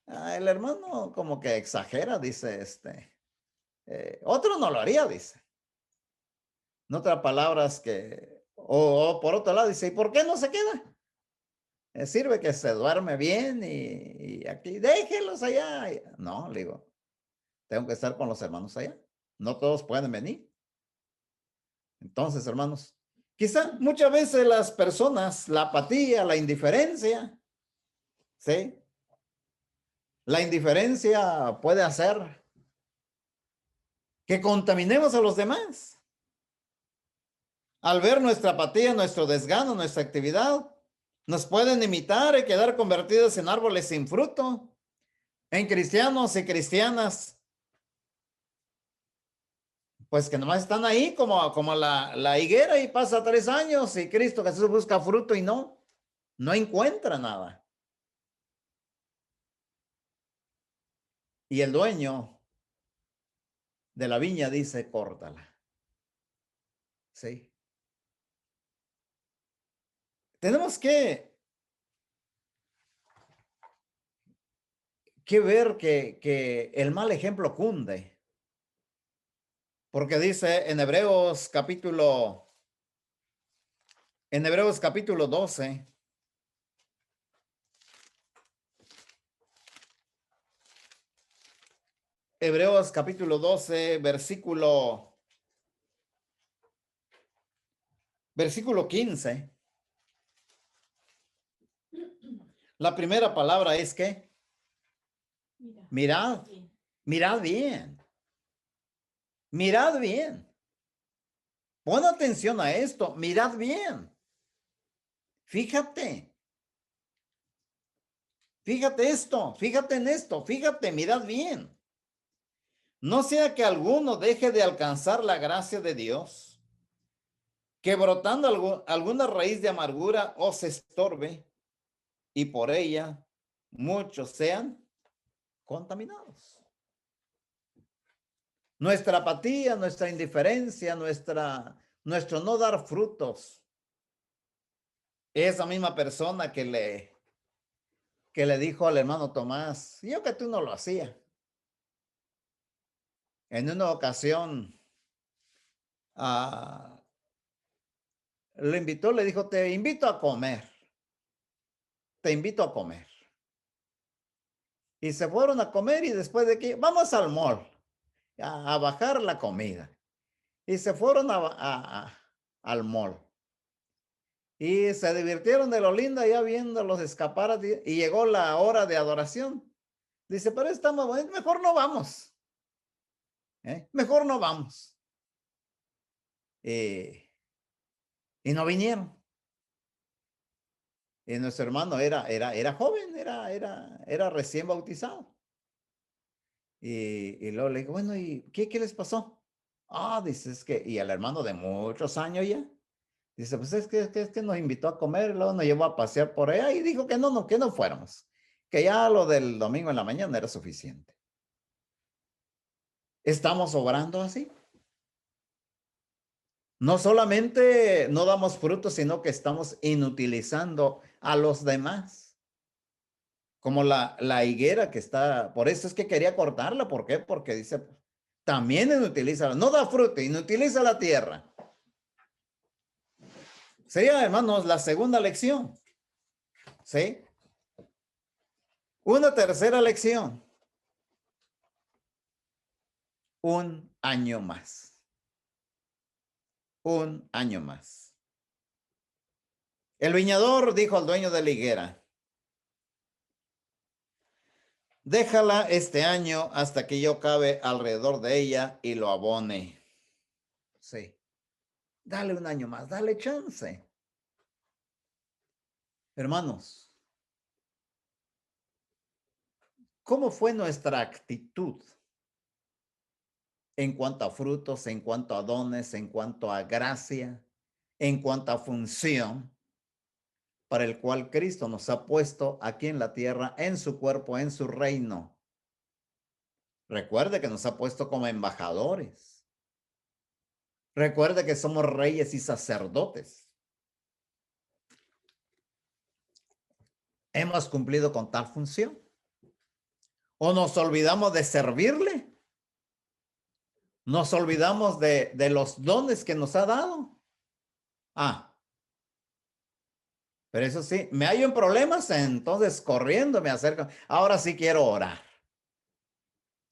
el hermano como que exagera, dice, otro no lo haría, dice. En otras palabras que, o por otro lado, dice, ¿y por qué no se queda? Sirve que se duerme bien y aquí, déjenlos allá. No, le digo, tengo que estar con los hermanos allá. No todos pueden venir. Entonces, hermanos, quizá muchas veces las personas, la apatía, la indiferencia, ¿sí? La indiferencia puede hacer que contaminemos a los demás. Al ver nuestra apatía, nuestro desgano, nuestra actividad, nos pueden imitar y quedar convertidos en árboles sin fruto, en cristianos y cristianas, pues que nomás están ahí como la higuera y pasa 3 años y Cristo Jesús busca fruto y no encuentra nada. Y el dueño de la viña dice, córtala. Sí. Tenemos que ver que el mal ejemplo cunde. Porque dice en Hebreos capítulo 12. Hebreos capítulo 12, versículo 15. La primera palabra es que mirad, mirad bien. Mirad bien. Pon atención a esto. Mirad bien. Fíjate. Fíjate esto. Fíjate en esto. Fíjate, mirad bien. No sea que alguno deje de alcanzar la gracia de Dios, que brotando alguna raíz de amargura os estorbe y por ella muchos sean contaminados. Nuestra apatía, nuestra indiferencia, nuestro no dar frutos. Esa misma persona que le dijo al hermano Tomás, yo que tú no lo hacías. En una ocasión lo invitó, le dijo, te invito a comer. Te invito a comer. Y se fueron a comer y después de que, vamos al mall, a bajar la comida. Y se fueron al mall. Y se divirtieron de lo lindo ya viendo los escaparates y llegó la hora de adoración. Dice, pero estamos, mejor no vamos. Mejor no vamos. Y no vinieron. Y nuestro hermano era joven, era recién bautizado. Y luego le digo, bueno, ¿y qué les pasó? Dice, es que, y el hermano de muchos años ya. Dice, pues es que nos invitó a comer, luego nos llevó a pasear por allá y dijo que no fuéramos, que ya lo del domingo en la mañana era suficiente. ¿Estamos obrando así? No solamente no damos frutos, sino que estamos inutilizando a los demás. Como la higuera que está, por eso es que quería cortarla. ¿Por qué? Porque dice, también inutiliza, no da fruto, inutiliza la tierra. Sería, hermanos, la segunda lección. ¿Sí? Una tercera lección. Un año más. Un año más. El viñador dijo al dueño de la higuera, déjala este año hasta que yo cabe alrededor de ella y lo abone. Sí. Dale un año más, dale chance. Hermanos, ¿cómo fue nuestra actitud en cuanto a frutos, en cuanto a dones, en cuanto a gracia, en cuanto a función para el cual Cristo nos ha puesto aquí en la tierra, en su cuerpo, en su reino? Recuerde que nos ha puesto como embajadores. Recuerde que somos reyes y sacerdotes. ¿Hemos cumplido con tal función? ¿O nos olvidamos de servirle? ¿Nos olvidamos de los dones que nos ha dado? Pero eso sí, me hallo en problemas, entonces corriendo me acerco. Ahora sí quiero orar.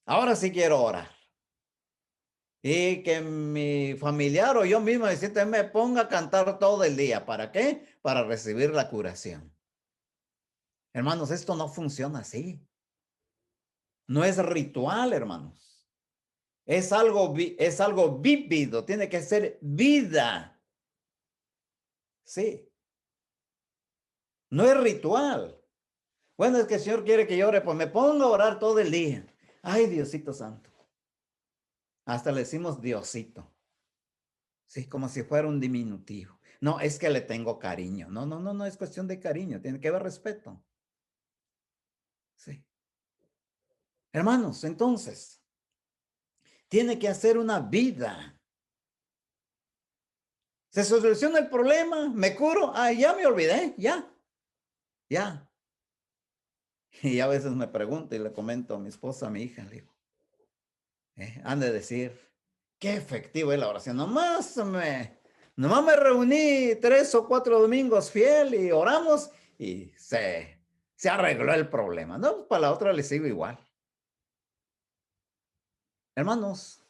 Ahora sí quiero orar. Y que mi familiar o yo mismo me ponga a cantar todo el día. ¿Para qué? Para recibir la curación. Hermanos, esto no funciona así. No es ritual, hermanos. Es algo vívido. Tiene que ser vida. Sí. No es ritual. Bueno, es que el Señor quiere que yo ore, pues me pongo a orar todo el día. Ay, Diosito Santo. Hasta le decimos Diosito. Sí, como si fuera un diminutivo. No, es que le tengo cariño. No, no, no, no es cuestión de cariño. Tiene que haber respeto. Sí. Hermanos, entonces, tiene que hacer una vida. Se soluciona el problema, me curo. Ah, ya me olvidé, ya. Y a veces me pregunto y le comento a mi esposa, a mi hija, le digo, han de decir, qué efectivo es la oración. Nomás me reuní 3 o 4 domingos fiel y oramos y se arregló el problema. No, pues para la otra le sigo igual. Hermanos,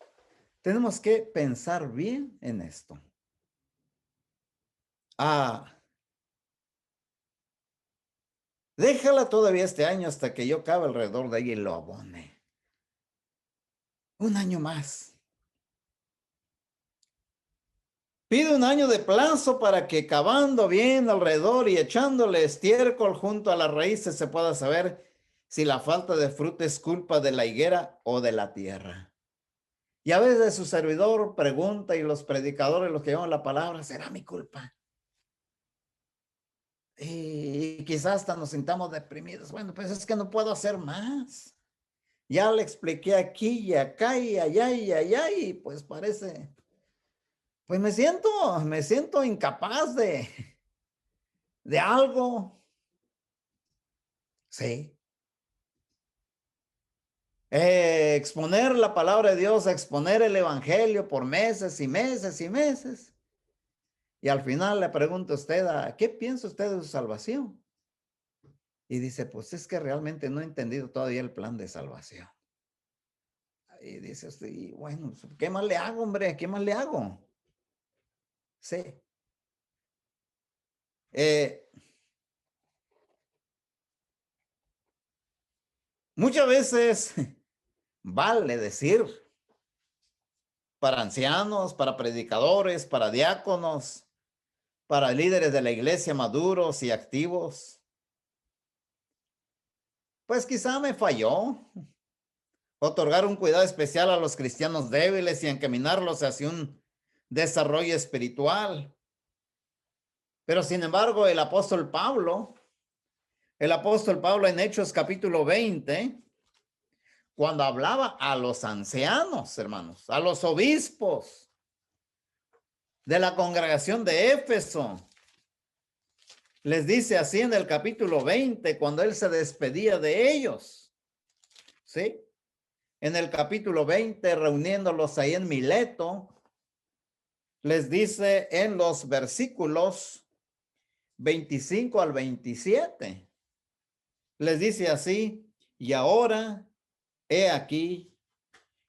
tenemos que pensar bien en esto. Déjala todavía este año hasta que yo cabe alrededor de ella y lo abone. Un año más. Pide un año de plazo para que cavando bien alrededor y echándole estiércol junto a las raíces se pueda saber si la falta de fruto es culpa de la higuera o de la tierra. Y a veces su servidor pregunta y los predicadores, los que llevan la palabra, ¿será mi culpa? Y quizás hasta nos sintamos deprimidos. Bueno, pues es que no puedo hacer más. Ya le expliqué aquí y acá y allá y allá y pues parece, pues me siento incapaz de algo. Sí. Exponer la palabra de Dios, exponer el evangelio por meses y meses y meses. Y al final le pregunta usted, ¿qué piensa usted de su salvación? Y dice, pues es que realmente no he entendido todavía el plan de salvación. Y dice usted, y bueno, ¿qué más le hago, hombre? ¿Qué más le hago? Sí. Muchas veces vale decir para ancianos, para predicadores, para diáconos, para líderes de la iglesia maduros y activos, pues quizá me falló. Otorgar un cuidado especial a los cristianos débiles y encaminarlos hacia un desarrollo espiritual. Pero sin embargo, el apóstol Pablo en Hechos capítulo 20, cuando hablaba a los ancianos, hermanos, a los obispos, de la congregación de Éfeso. Les dice así en el capítulo 20, cuando él se despedía de ellos. ¿Sí? En el capítulo 20, reuniéndolos ahí en Mileto, les dice en los versículos 25 al 27. Les dice así: y ahora, he aquí,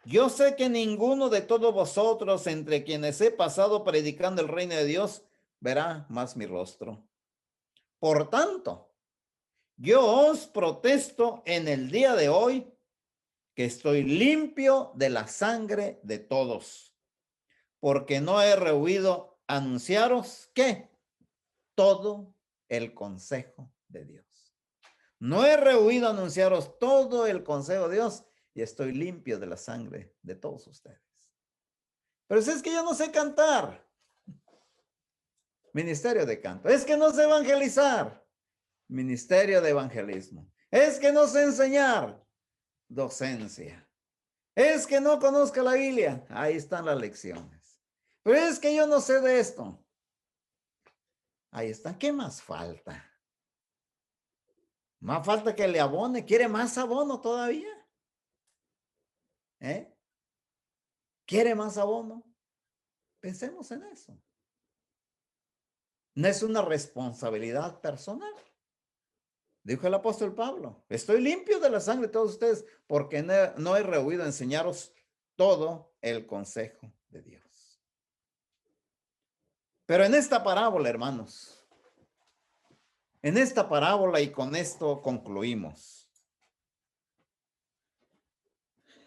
yo sé que ninguno de todos vosotros, entre quienes he pasado predicando el reino de Dios, verá más mi rostro. Por tanto, yo os protesto en el día de hoy que estoy limpio de la sangre de todos, porque no he rehuido anunciaros que todo el consejo de Dios. No he rehuido anunciaros todo el consejo de Dios y estoy limpio de la sangre de todos ustedes. Pero si es que yo no sé cantar, ministerio de canto. Es que no sé evangelizar, ministerio de evangelismo. Es que no sé enseñar, docencia. Es que no conozco la Biblia, ahí están las lecciones. Pero es que yo no sé de esto, ahí está. ¿Qué más falta? Más falta que le abone. ¿Quiere más abono todavía? ¿Eh? ¿Quiere más abono? Pensemos en eso. No es una responsabilidad personal. Dijo el apóstol Pablo: estoy limpio de la sangre de todos ustedes porque no he rehuido enseñaros todo el consejo de Dios. Pero en esta parábola, hermanos, en esta parábola, y con esto concluimos,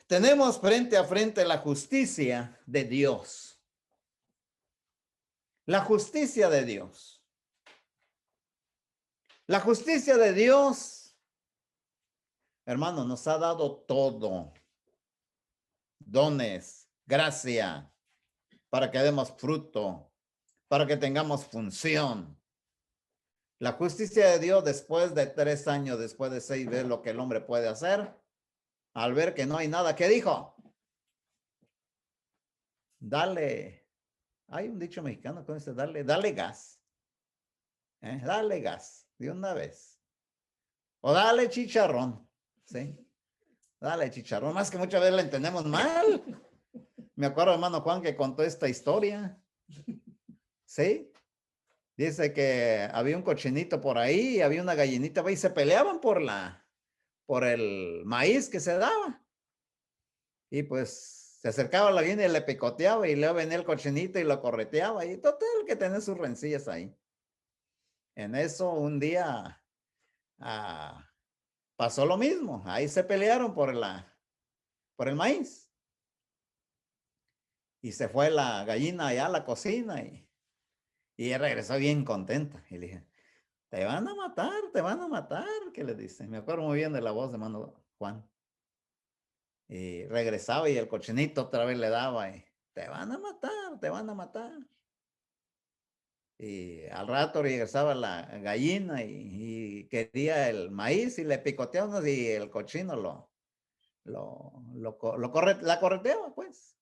tenemos frente a frente la justicia de Dios. La justicia de Dios. La justicia de Dios, hermano, nos ha dado todo. Dones, gracia, para que demos fruto, para que tengamos función. La justicia de Dios, después de 3 años, después de 6, ver lo que el hombre puede hacer. Al ver que no hay nada, ¿qué dijo? Dale. Hay un dicho mexicano que dice: dale gas. Dale gas de una vez. O dale chicharrón. ¿Sí? Dale chicharrón. Más que muchas veces la entendemos mal. Me acuerdo, hermano Juan, que contó esta historia. ¿Sí? Dice que había un cochinito por ahí y había una gallinita y se peleaban por el maíz que se daba. Y pues se acercaba a la gallina y le picoteaba y luego venía el cochinito y lo correteaba y total que tenía sus rencillas ahí. En eso un día pasó lo mismo. Ahí se pelearon por el maíz. Y se fue la gallina allá a la cocina y regresó bien contenta. Y le dije: te van a matar, te van a matar. ¿Qué le dice? Me acuerdo muy bien de la voz de hermano Juan. Y regresaba y el cochinito otra vez le daba y: te van a matar, te van a matar. Y al rato regresaba la gallina y quería el maíz y le picoteaba y el cochino la correteaba, pues.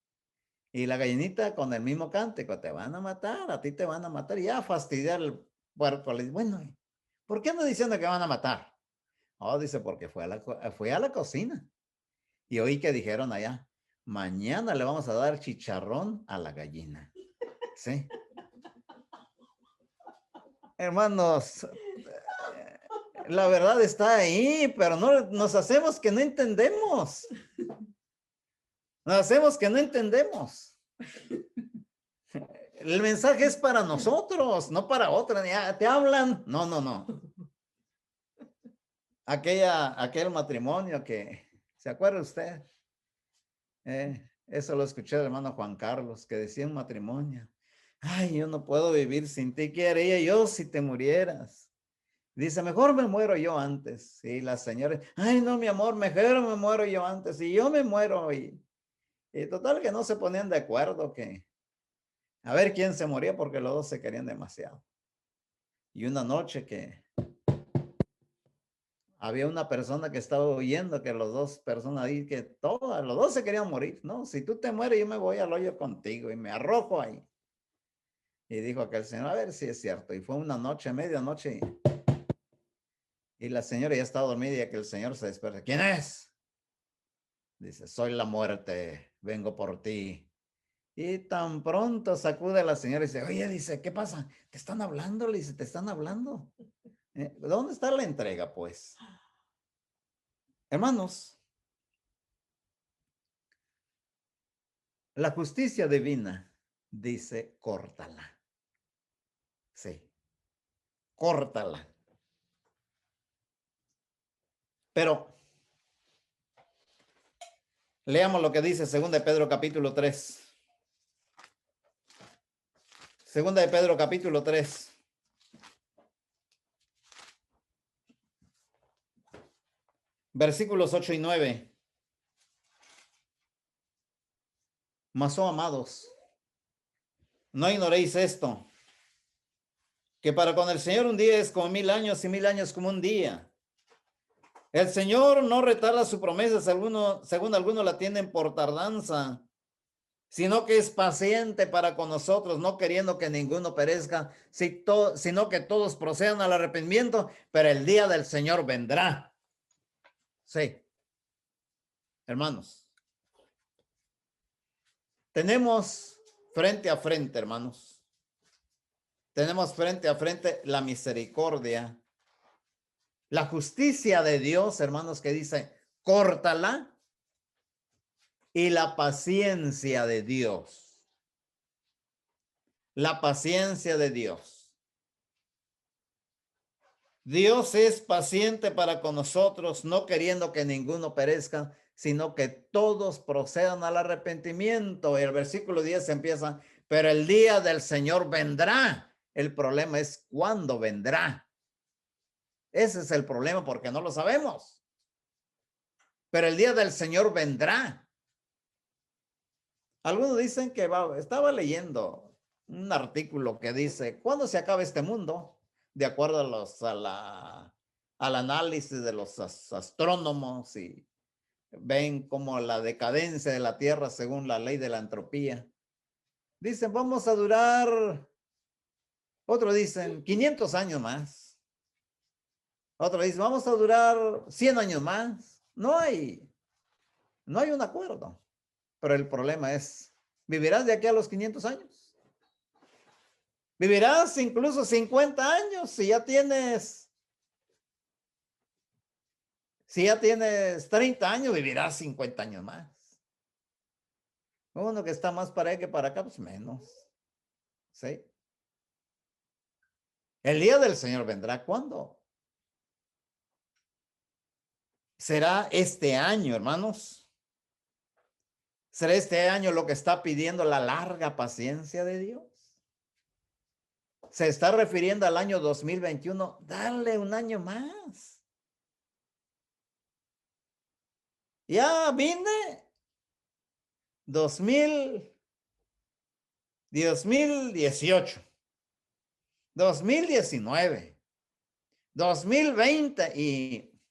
Y la gallinita con el mismo cántico: te van a matar, a ti te van a matar. Y ya fastidiar el puerco. Le dice: bueno, ¿por qué ando diciendo que van a matar? Oh, dice: porque fue a la cocina y oí que dijeron allá: mañana le vamos a dar chicharrón a la gallina. Sí. Hermanos, la verdad está ahí, pero no nos hacemos que no entendemos. Nos hacemos que no entendemos. El mensaje es para nosotros, no para otros. Te hablan. No, no, no. Aquel matrimonio que, ¿se acuerda usted? Eso lo escuché del hermano Juan Carlos, que decía un matrimonio: ay, yo no puedo vivir sin ti. ¿Qué haría yo si te murieras? Dice: mejor me muero yo antes. Y la señora: ay, no, mi amor, mejor me muero yo antes. Y yo me muero. Y total que no se ponían de acuerdo que a ver quién se moría, porque los dos se querían demasiado. Y una noche que había una persona que estaba oyendo que los dos personas ahí, que los dos se querían morir. No, si tú te mueres, yo me voy al hoyo contigo y me arrojo ahí. Y dijo aquel señor, a ver si es cierto. Y fue una noche, medianoche, y la señora ya estaba dormida y aquel señor se desperta. ¿Quién es? Dice, soy la muerte, vengo por ti. Y tan pronto sacude a la señora y dice, oye, dice, ¿qué pasa? ¿Te están hablando? Le dice, ¿te están hablando? ¿Dónde está la entrega, pues? Hermanos, la justicia divina dice, córtala. Sí, córtala. Pero leamos lo que dice 2 de Pedro capítulo 3. 2 de Pedro capítulo 3. Versículos 8 y 9. Mas, oh amados, no ignoréis esto, que para con el Señor un día es como 1000 años y 1000 años como un día. El Señor no retarda su promesa, según algunos la tienen por tardanza, sino que es paciente para con nosotros, no queriendo que ninguno perezca, sino que todos procedan al arrepentimiento, pero el día del Señor vendrá. Sí, hermanos. Tenemos frente a frente, hermanos. Tenemos frente a frente la misericordia, la justicia de Dios, hermanos, que dice, córtala, y la paciencia de Dios. La paciencia de Dios. Dios es paciente para con nosotros, no queriendo que ninguno perezca, sino que todos procedan al arrepentimiento. Y el versículo 10 empieza, pero el día del Señor vendrá. El problema es cuándo vendrá. Ese es el problema porque no lo sabemos. Pero el día del Señor vendrá. Algunos dicen que estaba leyendo un artículo que dice, ¿cuándo se acaba este mundo? De acuerdo al análisis de los astrónomos, y ven como la decadencia de la Tierra según la ley de la entropía. Dicen, vamos a durar, otros dicen 500 años más. Otros dicen, vamos a durar 100 años más. No hay un acuerdo. Pero el problema es, ¿vivirás de aquí a los 500 años? ¿Vivirás incluso 50 años si ya tienes 30 años, vivirás 50 años más? Uno que está más para allá que para acá, pues menos. ¿Sí? El día del Señor vendrá, ¿cuándo? ¿Será este año, hermanos? ¿Será este año lo que está pidiendo la larga paciencia de Dios? Se está refiriendo al año 2021. Dale un año más. Ya vine 2018, 2019, 2020 y,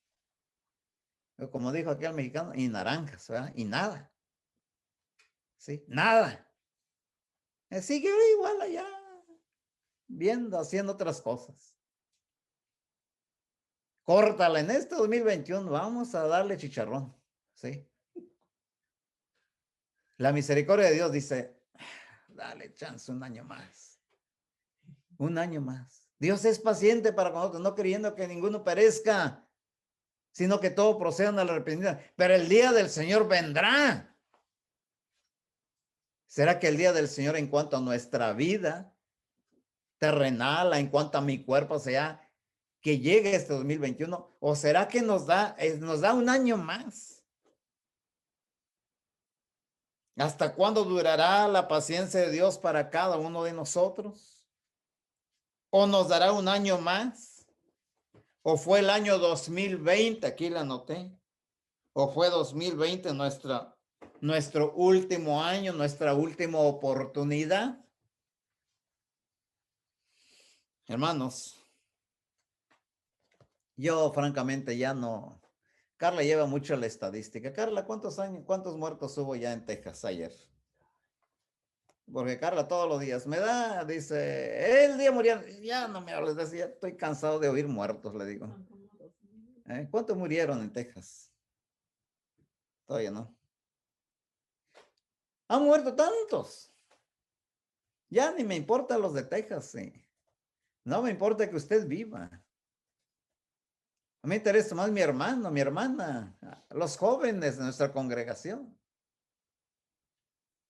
como dijo aquel mexicano, y naranjas, ¿verdad? Y nada. Sí, nada. Sigue igual allá, viendo, haciendo otras cosas. Córtala en este 2021, vamos a darle chicharrón. Sí. La misericordia de Dios dice, dale chance un año más. Un año más. Dios es paciente para con nosotros, no queriendo que ninguno perezca, sino que todo procedan al arrepentimiento. Pero el día del Señor vendrá. ¿Será que el día del Señor, en cuanto a nuestra vida terrenal, en cuanto a mi cuerpo, sea que llegue este 2021? ¿O será que nos da un año más? ¿Hasta cuándo durará la paciencia de Dios para cada uno de nosotros? ¿O nos dará un año más? ¿O fue el año 2020? Aquí la anoté. ¿O fue 2020 nuestro último año, nuestra última oportunidad? Hermanos, yo francamente ya no. Carla lleva mucho la estadística. Carla, ¿cuántos muertos hubo ya en Texas ayer? Porque Carla todos los días me da, dice, el día murieron. Ya no me hables de eso, ya estoy cansado de oír muertos, le digo. ¿Cuántos murieron en Texas? Todavía no. Han muerto tantos. Ya ni me importan los de Texas, sí. No me importa que usted viva. A mí me interesa más mi hermano, mi hermana, los jóvenes de nuestra congregación.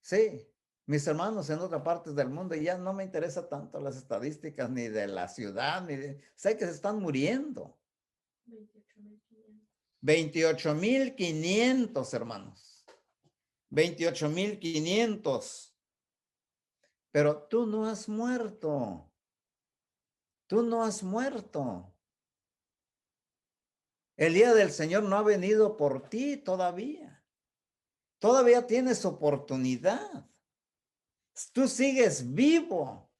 Sí, mis hermanos en otras partes del mundo, y ya no me interesa tanto las estadísticas ni de la ciudad, ni de... Sé que se están muriendo. 28,500 hermanos. 28,500. Pero tú no has muerto. Tú no has muerto. El día del Señor no ha venido por ti todavía. Todavía tienes oportunidad. Tú sigues vivo.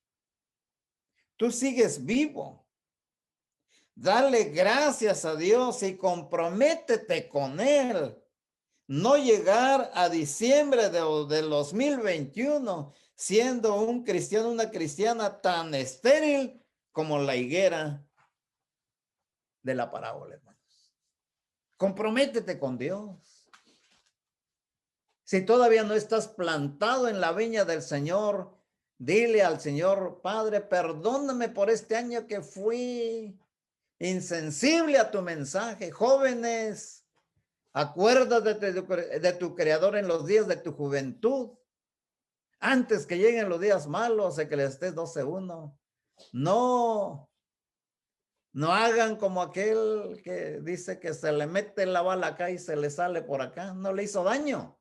Tú sigues vivo. Dale gracias a Dios y comprométete con Él. No llegar a diciembre del 2021 siendo un cristiano, una cristiana tan estéril como la higuera de la parábola, hermanos. Comprométete con Dios. Si todavía no estás plantado en la viña del Señor, dile al Señor, Padre, perdóname por este año que fui insensible a tu mensaje. Jóvenes, acuérdate de tu Creador en los días de tu juventud. Antes que lleguen los días malos, de que les estés 12-1. No hagan como aquel que dice que se le mete la bala acá y se le sale por acá. No le hizo daño.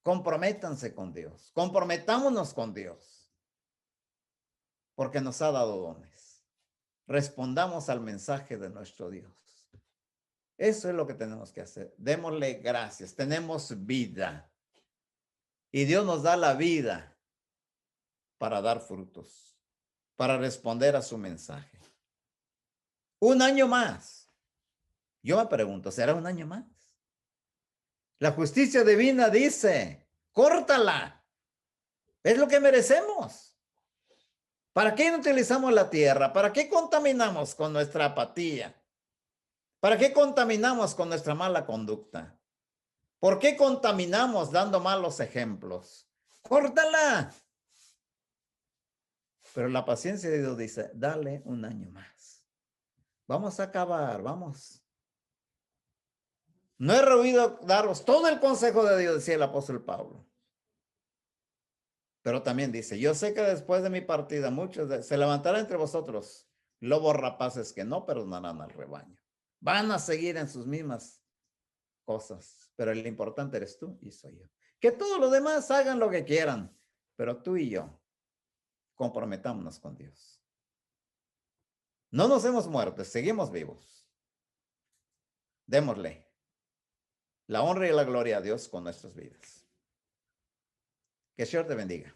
Comprométanse con Dios. Comprometámonos con Dios. Porque nos ha dado dones. Respondamos al mensaje de nuestro Dios. Eso es lo que tenemos que hacer. Démosle gracias. Tenemos vida. Y Dios nos da la vida para dar frutos, para responder a su mensaje. Un año más. Yo me pregunto, ¿será un año más? La justicia divina dice, córtala. Es lo que merecemos. ¿Para qué utilizamos la tierra? ¿Para qué contaminamos con nuestra apatía? ¿Para qué contaminamos con nuestra mala conducta? ¿Por qué contaminamos dando malos ejemplos? Córtala. Pero la paciencia de Dios dice, dale un año más. Vamos a acabar, vamos. No he rehuido daros todo el consejo de Dios, decía el apóstol Pablo. Pero también dice, yo sé que después de mi partida muchos se levantarán entre vosotros lobos rapaces que no perdonarán al rebaño. Van a seguir en sus mismas cosas, pero el importante eres tú y soy yo. Que todos los demás hagan lo que quieran, pero tú y yo comprometámonos con Dios. No nos hemos muerto, seguimos vivos. Démosle la honra y la gloria a Dios con nuestras vidas. Que el Señor te bendiga.